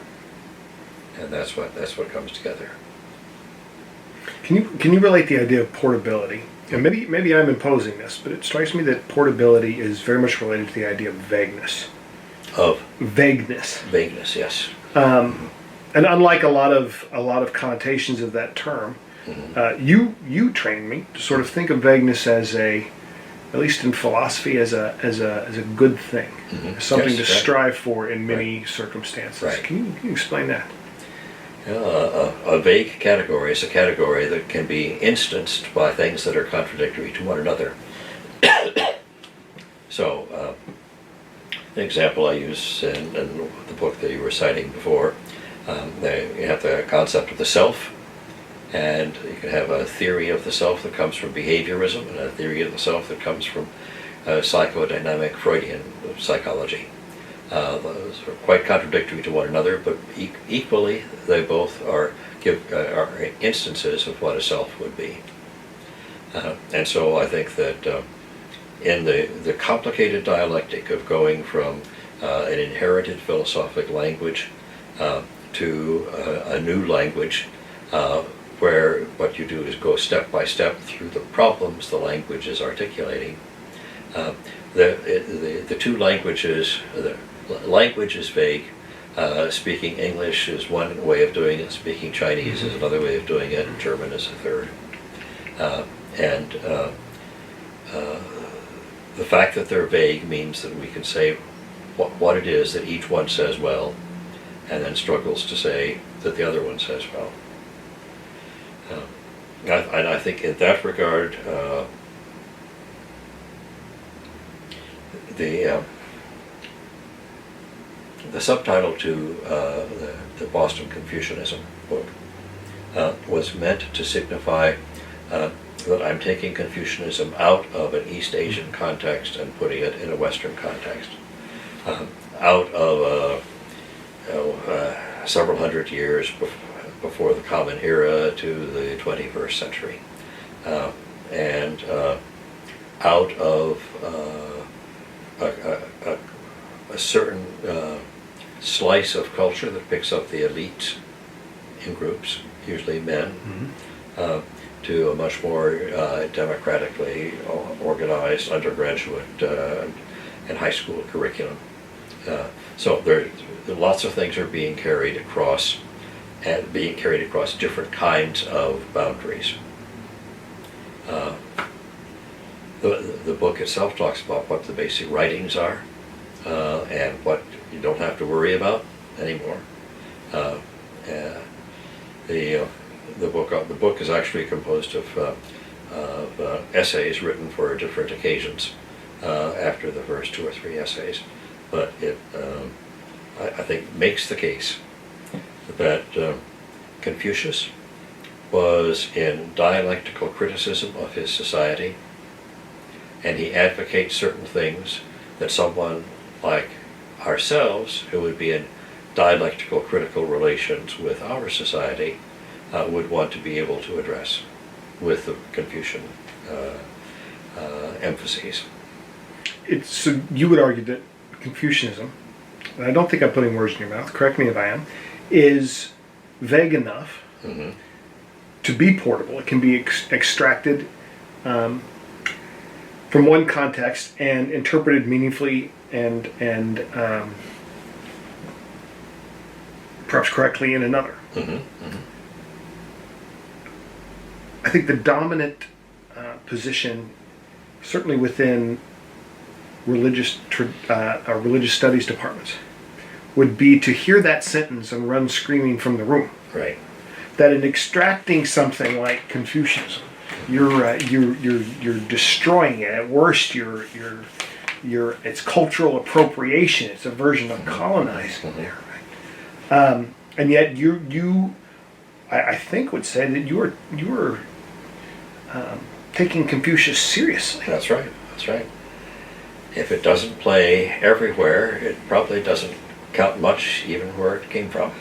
And that's what comes together. Can you relate the idea of portability? And maybe I'm imposing this, but it strikes me that portability is very much related to the idea of vagueness. Of vagueness. Vagueness, yes. And unlike a lot of connotations of that term, you trained me to sort of think of vagueness as at least in philosophy, as a good thing, something to strive for in many circumstances. Right. Can you explain that? A vague category is a category that can be instanced by things that are contradictory to one another. So, an example I use in the book that you were citing before, you have the concept of the self, and you can have a theory of the self that comes from behaviorism, and a theory of the self that comes from psychodynamic Freudian psychology. Those are quite contradictory to one another, but equally they both are instances of what a self would be. And so I think that in the complicated dialectic of going from an inherited philosophic language to a new language, where what you do is go step by step through the problems the language is articulating. The two languages, the language is vague. Speaking English is one way of doing it, speaking Chinese is another way of doing it, and German is a third. The fact that they're vague means that we can say what it is that each one says well, and then struggles to say that the other one says well. I think in that regard, the subtitle to the Boston Confucianism book was meant to signify that I'm taking Confucianism out of an East Asian context and putting it in a Western context, out of several hundred years before the Common Era to the 21st century, and out of a certain slice of culture that picks up the elites in groups, usually men, to a much more democratically organized undergraduate and high school curriculum. So there lots of things are being carried across, and being carried across different kinds of boundaries. The book itself talks about what the basic writings are, and what you don't have to worry about anymore. The book is actually composed of essays written for different occasions after the first 2 or 3 essays, but it I think makes the case that Confucius was in dialectical criticism of his society, and he advocates certain things that someone like ourselves, who would be in dialectical critical relations with our society, would want to be able to address with the Confucian emphases. So you would argue that Confucianism, and I don't think I'm putting words in your mouth, correct me if I am, is vague enough to be portable. It can be extracted from one context and interpreted meaningfully and perhaps correctly in another. I think the dominant position, certainly within religious studies departments, would be to hear that sentence and run screaming from the room. Right. That in extracting something like Confucianism, you're destroying it. At worst, it's cultural appropriation. It's a version of colonizing there. Right? And yet I think would say that you are taking Confucius seriously. That's right. That's right. If it doesn't play everywhere, it probably doesn't count much, even where it came from.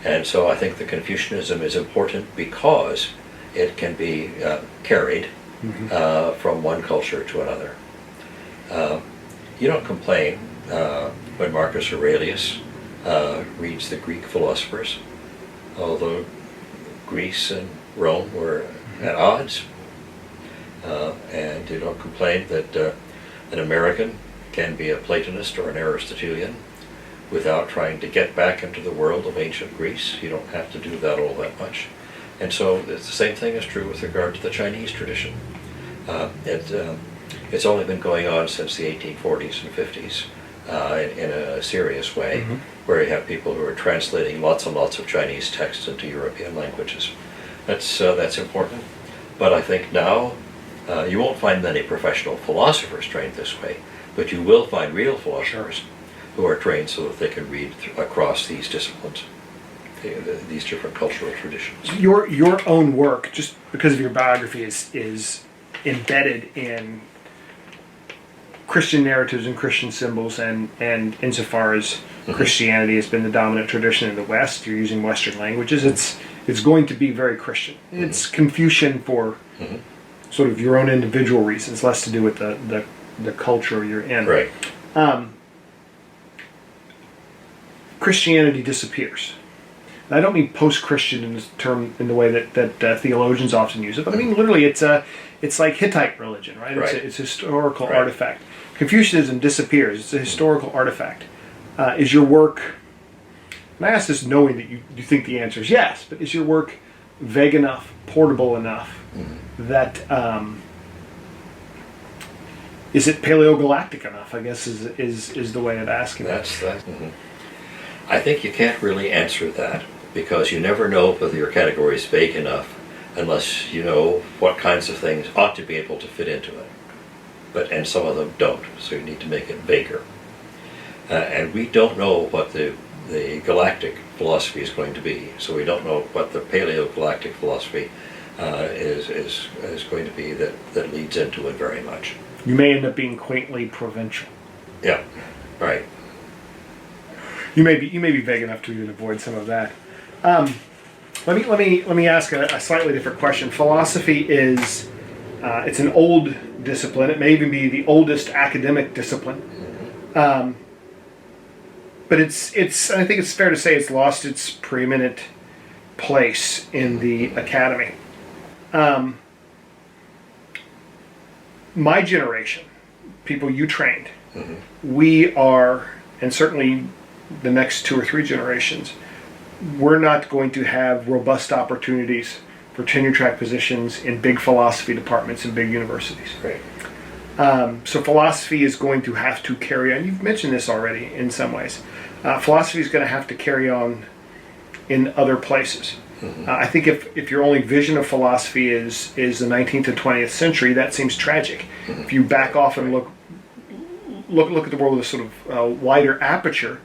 And so I think the Confucianism is important because it can be carried from one culture to another. You don't complain when Marcus Aurelius reads the Greek philosophers, although Greece and Rome were at odds. And you don't complain that an American can be a Platonist or an Aristotelian without trying to get back into the world of ancient Greece. You don't have to do that all that much. And so the same thing is true with regard to the Chinese tradition. It's only been going on since the 1840s and 50s in a serious way, where you have people who are translating lots and lots of Chinese texts into European languages. That's important. But I think now you won't find many professional philosophers trained this way, but you will find real philosophers who are trained so that they can read across these disciplines, these different cultural traditions. Your own work, just because of your biography, is embedded in Christian narratives and Christian symbols, and insofar as Christianity has been the dominant tradition in the West, you're using Western languages, it's going to be very Christian. It's Confucian for sort of your own individual reasons, less to do with the culture you're in. Right. Christianity disappears. And I don't mean post-Christian in this term in the way that theologians often use it, but I mean literally it's like Hittite religion, right? Right. It's a historical artifact. Confucianism disappears. It's a historical artifact. Is your work, and I ask this knowing that you think the answer is yes, but is your work vague enough, portable enough, that is it paleogalactic enough, I guess is the way of asking that. I think you can't really answer that, because you never know whether your category is vague enough unless you know what kinds of things ought to be able to fit into it. And some of them don't, so you need to make it vaguer. And we don't know what the galactic philosophy is going to be, so we don't know what the paleogalactic philosophy is going to be that leads into it very much. You may end up being quaintly provincial. Yeah, right. You may be vague enough to even avoid some of that. Let me ask a slightly different question. Philosophy is it's an old discipline. It may even be the oldest academic discipline. But it's I think it's fair to say it's lost its preeminent place in the academy. My generation, people you trained, we are, and certainly the next 2 or 3 generations, we're not going to have robust opportunities for tenure track positions in big philosophy departments in big universities. Right. So philosophy is going to have to carry on. You've mentioned this already in some ways. Philosophy is going to have to carry on in other places. I think if your only vision of philosophy is the 19th and 20th century, that seems tragic. If you back off and look at the world with a sort of wider aperture,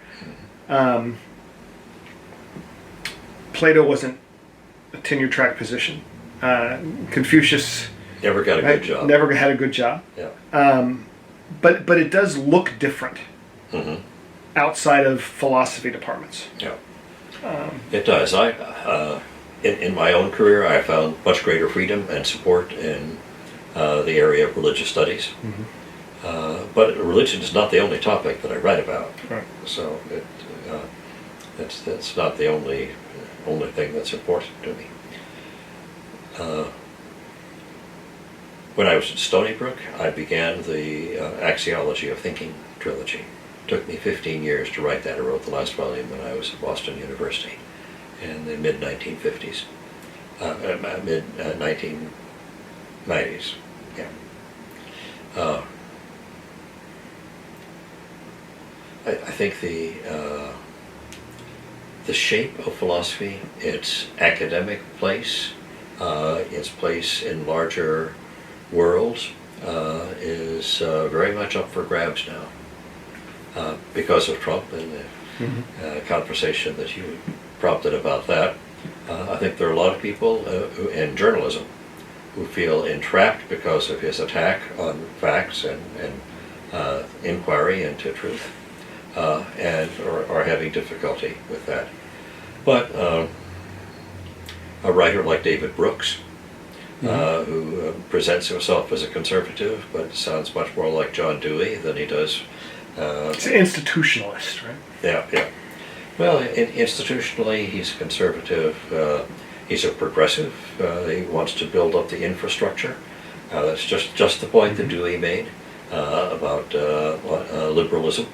Plato wasn't a tenure track position. Confucius Never got a good job. Never had a good job. Yeah. But it does look different outside of philosophy departments. Yeah. It does. In my own career, I found much greater freedom and support in the area of religious studies. But religion is not the only topic that I write about. Right. So that's not the only thing that's important to me. When I was at Stony Brook, I began the Axiology of Thinking trilogy. It took me 15 years to write that. I wrote the last volume when I was at Boston University in the mid-1950s, mid-1990s. Yeah. I think the shape of philosophy, its academic place, its place in larger worlds, is very much up for grabs now because of Trump and the conversation that you prompted about that. I think there are a lot of people in journalism who feel entrapped because of his attack on facts and inquiry into truth, and are having difficulty with that. But a writer like David Brooks, who presents himself as a conservative, but sounds much more like John Dewey than he does. It's an institutionalist, right? Yeah. Well, institutionally, he's conservative. He's a progressive. He wants to build up the infrastructure. That's just the point that Dewey made about liberalism.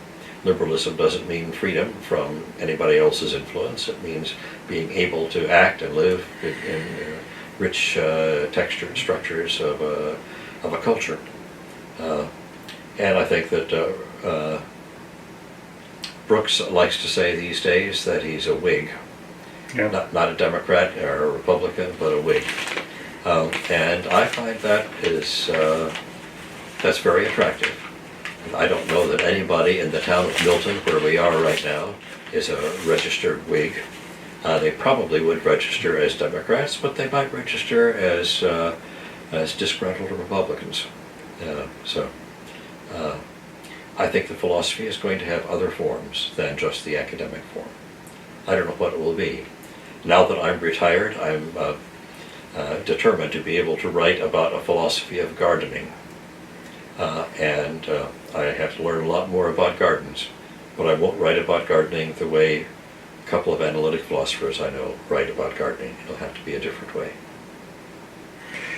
Liberalism doesn't mean freedom from anybody else's influence. It means being able to act and live in rich textured structures of a culture. And I think that Brooks likes to say these days that he's a Whig, not a Democrat or a Republican, but a Whig. And I find that that's very attractive. I don't know that anybody in the town of Milton, where we are right now, is a registered Whig. They probably would register as Democrats, but they might register as disgruntled Republicans. I think the philosophy is going to have other forms than just the academic form. I don't know what it will be. Now that I'm retired, I'm determined to be able to write about a philosophy of gardening. And I have to learn a lot more about gardens, but I won't write about gardening the way a couple of analytic philosophers I know write about gardening. It'll have to be a different way.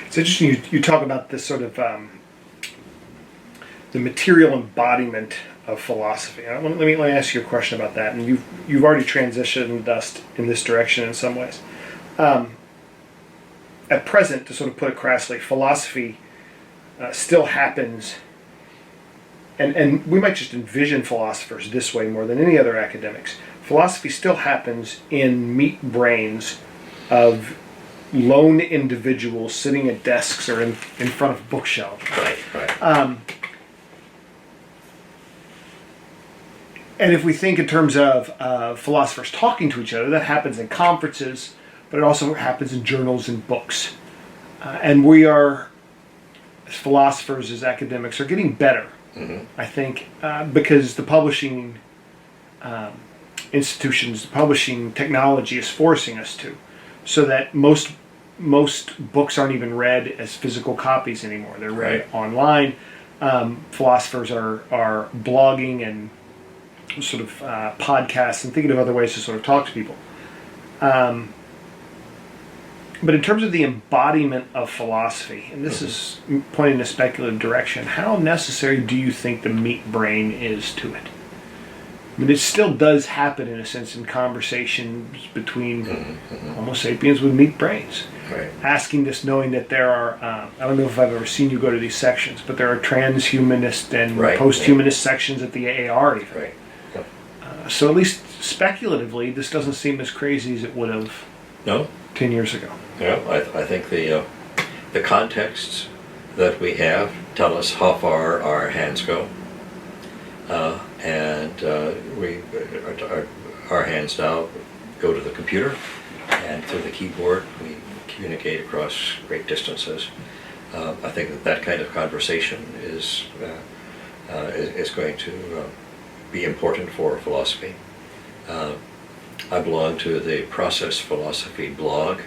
It's interesting you talk about this sort of the material embodiment of philosophy. Let me ask you a question about that. And you've already transitioned us in this direction in some ways. At present, to sort of put it crassly, philosophy still happens, and we might just envision philosophers this way more than any other academics. Philosophy still happens in meat brains of lone individuals sitting at desks or in front of bookshelves. Right. And if we think in terms of philosophers talking to each other, that happens in conferences, but it also happens in journals and books. And we are, as philosophers, as academics, are getting better, I think, because the publishing institutions, the publishing technology is forcing us to, so that most books aren't even read as physical copies anymore. They're read online. Philosophers are blogging and sort of podcasts and thinking of other ways to sort of talk to people. But in terms of the embodiment of philosophy, and this is pointing in a speculative direction, how necessary do you think the meat brain is to it? I mean, it still does happen in a sense in conversations between Homo sapiens with meat brains. Right. Asking this, knowing that there are, I don't know if I've ever seen you go to these sections, but there are transhumanist and post-humanist sections at the AAR even. Right. Yep. So at least speculatively, this doesn't seem as crazy as it would have 10 years ago. Yeah, I think the contexts that we have tell us how far our hands go, and our hands now go to the computer, and through the keyboard we communicate across great distances. I think that kind of conversation is going to be important for philosophy. I belong to the Process Philosophy blog,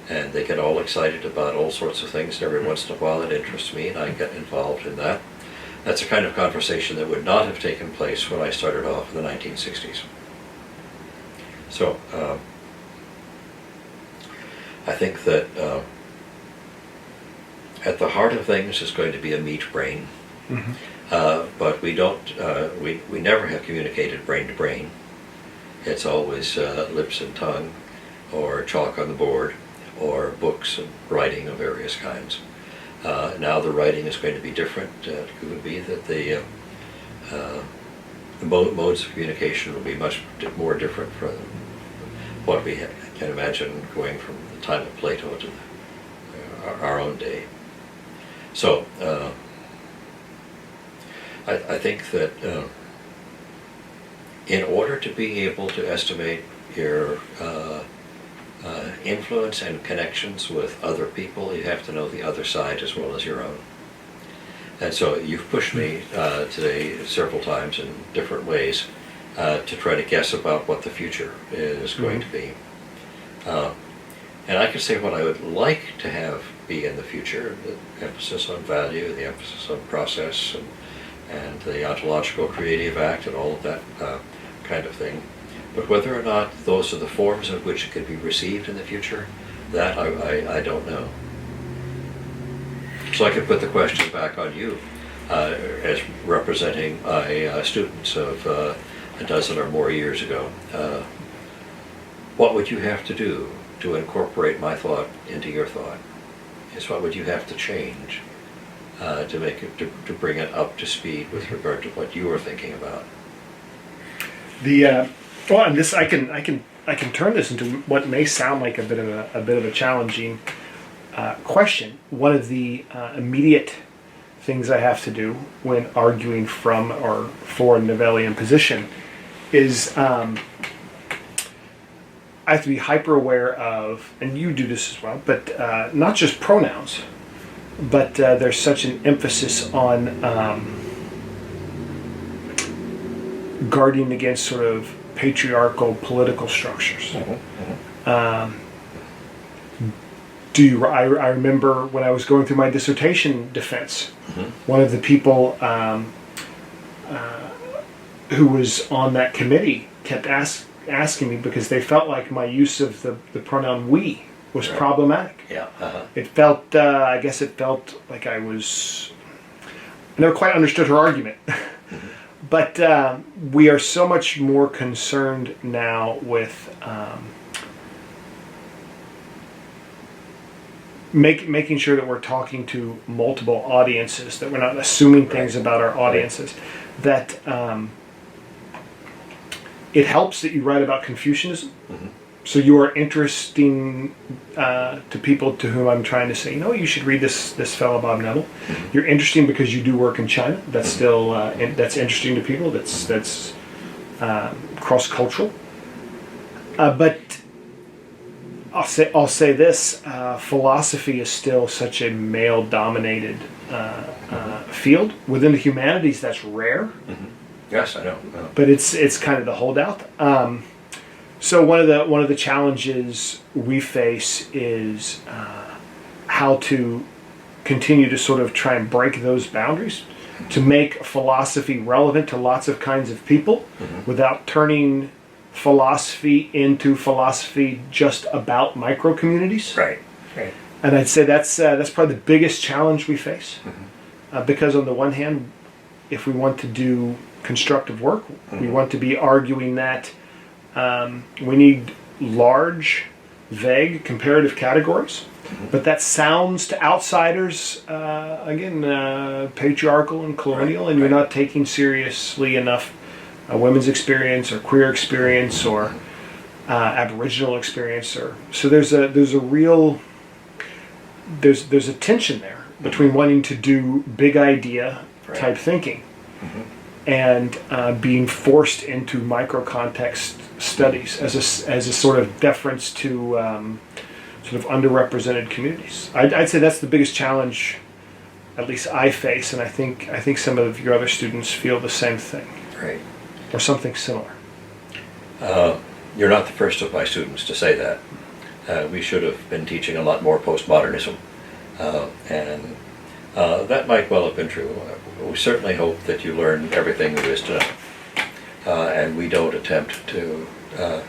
and they get all excited about all sorts of things, and every once in a while it interests me, and I get involved in that. That's a kind of conversation that would not have taken place when I started off in the 1960s. So, I think that at the heart of things is going to be a meat brain, but we never have communicated brain to brain. It's always lips and tongue, or chalk on the board, or books and writing of various kinds. Now the writing is going to be different. It could be that the modes of communication will be much more different from what we can imagine going from the time of Plato to our own day. So I think that in order to be able to estimate your influence and connections with other people, you have to know the other side as well as your own. And so you've pushed me today several times in different ways to try to guess about what the future is going to be. And I can say what I would like to have be in the future: the emphasis on value, the emphasis on process, and the ontological creative act, and all of that kind of thing. But whether or not those are the forms in which it can be received in the future, that I don't know. So I could put the question back on you as representing my students of a dozen or more years ago. What would you have to do to incorporate my thought into your thought? What would you have to change to make it to bring it up to speed with regard to what you are thinking about? Well, and this I can turn this into what may sound like a bit of a challenging question. One of the immediate things I have to do when arguing from or for a Nevillian position is I have to be hyper aware of, and you do this as well, but not just pronouns, but there's such an emphasis on guarding against sort of patriarchal political structures. I remember when I was going through my dissertation defense, one of the people who was on that committee kept asking me because they felt like my use of the pronoun we was problematic. Yeah. It felt, I guess it felt like I never quite understood her argument. But we are so much more concerned now with making sure that we're talking to multiple audiences, that we're not assuming things about our audiences, that it helps that you write about Confucianism, So you are interesting to people to whom I'm trying to say, you should read this fellow Bob Neville. You're interesting because you do work in China. That's still that's interesting to people. That's cross-cultural. But I'll say this: philosophy is still such a male-dominated field. Within the humanities, that's rare. Mm-hmm. Yes, I know. But it's kind of the holdout. So one of the challenges we face is how to continue to sort of try and break those boundaries, to make philosophy relevant to lots of kinds of people, without turning philosophy into philosophy just about micro communities. Right. Right. And I'd say that's probably the biggest challenge we face, because on the one hand, if we want to do constructive work, we want to be arguing that we need large, vague, comparative categories. But that sounds to outsiders, again, patriarchal and colonial, and you're not taking seriously enough women's experience or queer experience or Aboriginal experience. So there's a real there's a tension there between wanting to do big idea type thinking and being forced into micro context studies as a sort of deference to sort of underrepresented communities. I'd say that's the biggest challenge, at least I face, and I think some of your other students feel the same thing, Right. or something similar. You're not the first of my students to say that. We should have been teaching a lot more postmodernism, and that might well have been true. We certainly hope that you learn everything there is to know, and we don't attempt to.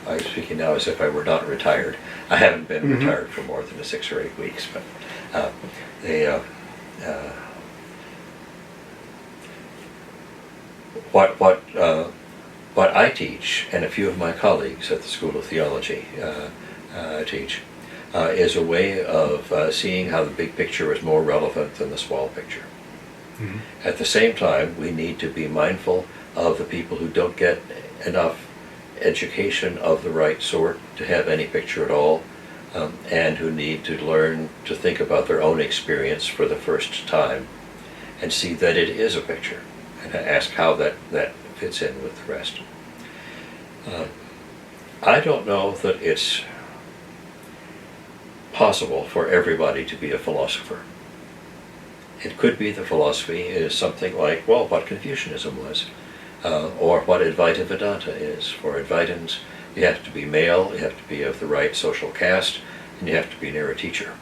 I'm speaking now as if I were not retired. I haven't been retired for more than 6 or 8 weeks, but what I teach, and a few of my colleagues at the School of Theology teach, is a way of seeing how the big picture is more relevant than the small picture. At the same time, we need to be mindful of the people who don't get enough education of the right sort to have any picture at all, and who need to learn to think about their own experience for the first time and see that it is a picture, and ask how that fits in with the rest. I don't know that it's possible for everybody to be a philosopher. It could be the philosophy is something like, well, what Confucianism was, or what Advaita Vedanta is. For Advaitins, you have to be male, you have to be of the right social caste, and you have to be near a teacher.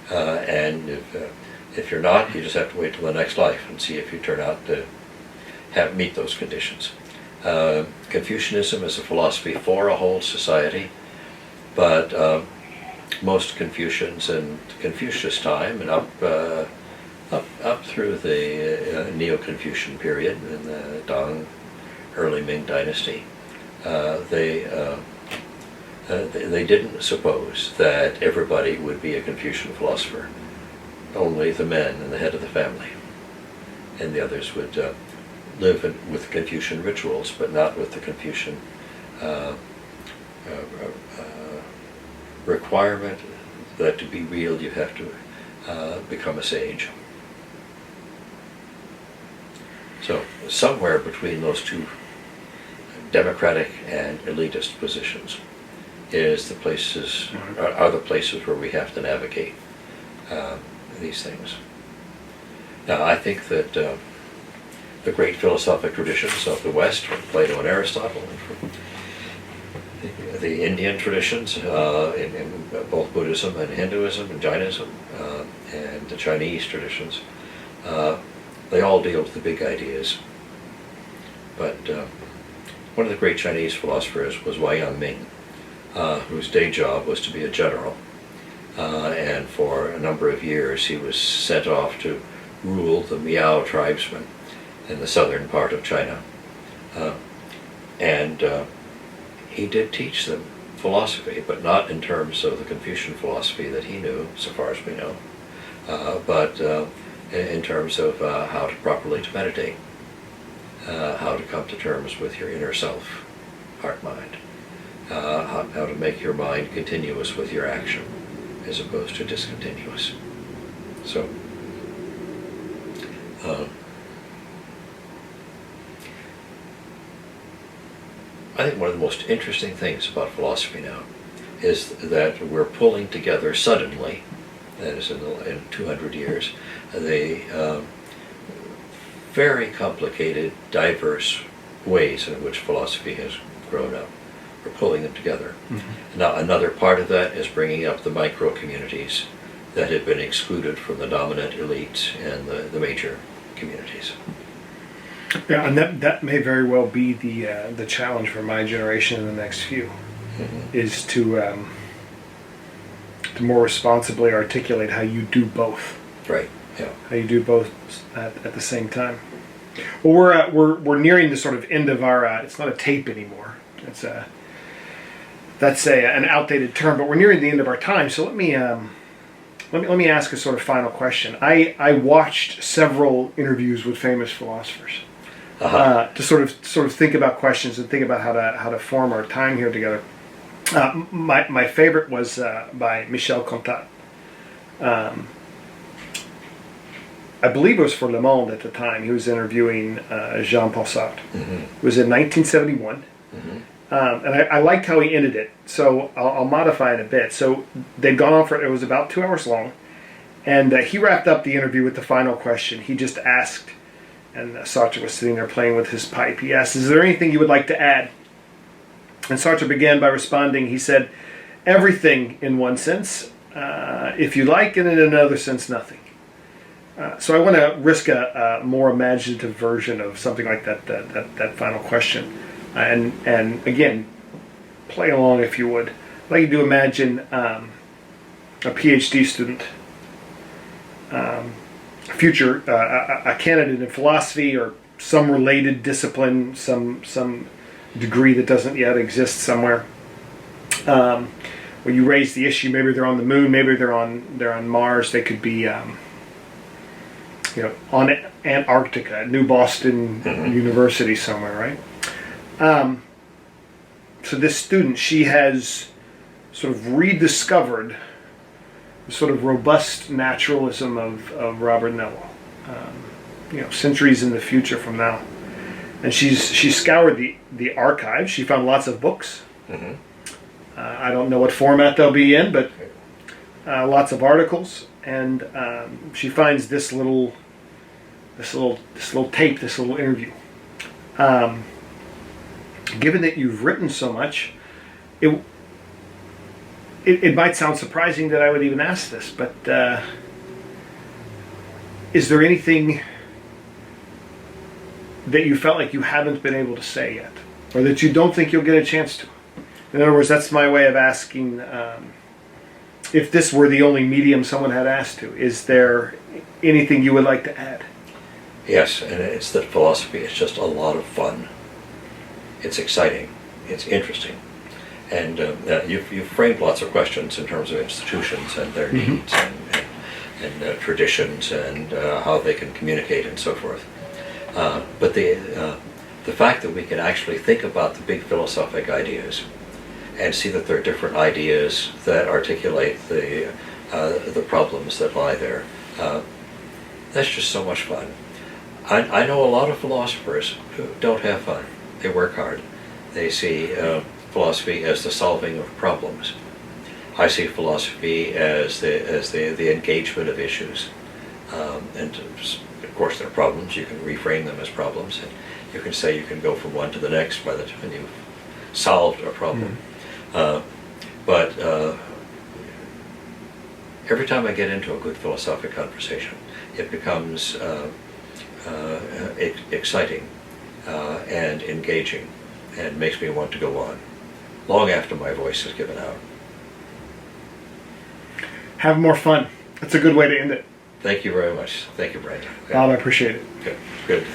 And if you're not, you just have to wait till the next life and see if you turn out to meet those conditions. Confucianism is a philosophy for a whole society, but most Confucians in Confucius time and up through the Neo-Confucian period in the Tang, early Ming dynasty, they didn't suppose that everybody would be a Confucian philosopher. Only the men and the head of the family, and the others would live with Confucian rituals, but not with the Confucian requirement that to be real you have to become a sage. So somewhere between those two democratic and elitist positions is the places are the places where we have to navigate these things. Now, I think that the great philosophic traditions of the West, from Plato and Aristotle, and from the Indian traditions in both Buddhism and Hinduism and Jainism, and the Chinese traditions, they all deal with the big ideas. But one of the great Chinese philosophers was Wang Ming, whose day job was to be a general. And for a number of years he was sent off to rule the Miao tribesmen in the southern part of China. And he did teach them philosophy, but not in terms of the Confucian philosophy that he knew, so far as we know, but in terms of how to properly to meditate, how to come to terms with your inner self, heart, mind, how to make your mind continuous with your action as opposed to discontinuous. So, I think one of the most interesting things about philosophy now is that we're pulling together suddenly, that is in 200 years, the very complicated, diverse ways in which philosophy has grown up. We're pulling them together. Mm-hmm. Now, another part of that is bringing up the micro communities that had been excluded from the dominant elites and the major communities. Yeah, and that may very well be the challenge for my generation in the next few, is to more responsibly articulate how you do both. Right. Yeah. How you do both at the same time. Well, we're nearing the sort of end of our. It's not a tape anymore. That's an outdated term, but we're nearing the end of our time. So let me ask a sort of final question. I watched several interviews with famous philosophers. To sort of think about questions and think about how to form our time here together. My favorite was by Michel Contat. I believe it was for Le Monde at the time. He was interviewing Jean-Paul Sartre. Mm-hmm. It was in 1971. Mm-hmm. And I liked how he ended it, so I'll modify it a bit. So they'd gone on it was about 2 hours long, and he wrapped up the interview with the final question. He just asked, and Sartre was sitting there playing with his pipe. He asked, "Is there anything you would like to add?" And Sartre began by responding. He said, "Everything in one sense, if you like, and in another sense, nothing." So I want to risk a more imaginative version of something like that final question. And again, play along if you would. I'd like you to imagine a PhD student, future a candidate in philosophy or some related discipline, some degree that doesn't yet exist somewhere. Where you raise the issue, maybe they're on the moon, maybe they're on Mars. They could be on Antarctica, New Boston University somewhere, right? So this student, she has sort of rediscovered the sort of robust naturalism of Robert Neville, centuries in the future from now. And she scoured the archives. She found lots of books. Mm-hmm. I don't know what format they'll be in, but lots of articles. And she finds this little tape, this little interview. Given that you've written so much, it might sound surprising that I would even ask this, but is there anything that you felt like you haven't been able to say yet, or that you don't think you'll get a chance to? In other words, that's my way of asking, if this were the only medium someone had asked to, is there anything you would like to add? Yes, and it's that philosophy is just a lot of fun. It's exciting, it's interesting, and you've framed lots of questions in terms of institutions and their needs and traditions and how they can communicate and so forth. But the fact that we can actually think about the big philosophic ideas and see that there are different ideas that articulate the problems that lie there, that's just so much fun. I know a lot of philosophers who don't have fun. They work hard. They see philosophy as the solving of problems. I see philosophy as the engagement of issues. And of course there are problems. You can reframe them as problems. And you can say you can go from one to the next by the time you've solved a problem. But every time I get into a good philosophic conversation, it becomes exciting and engaging, and makes me want to go on long after my voice is given out. Have more fun. That's a good way to end it. Thank you very much. Thank you, Brandon. Bob, I appreciate it. Good. Good.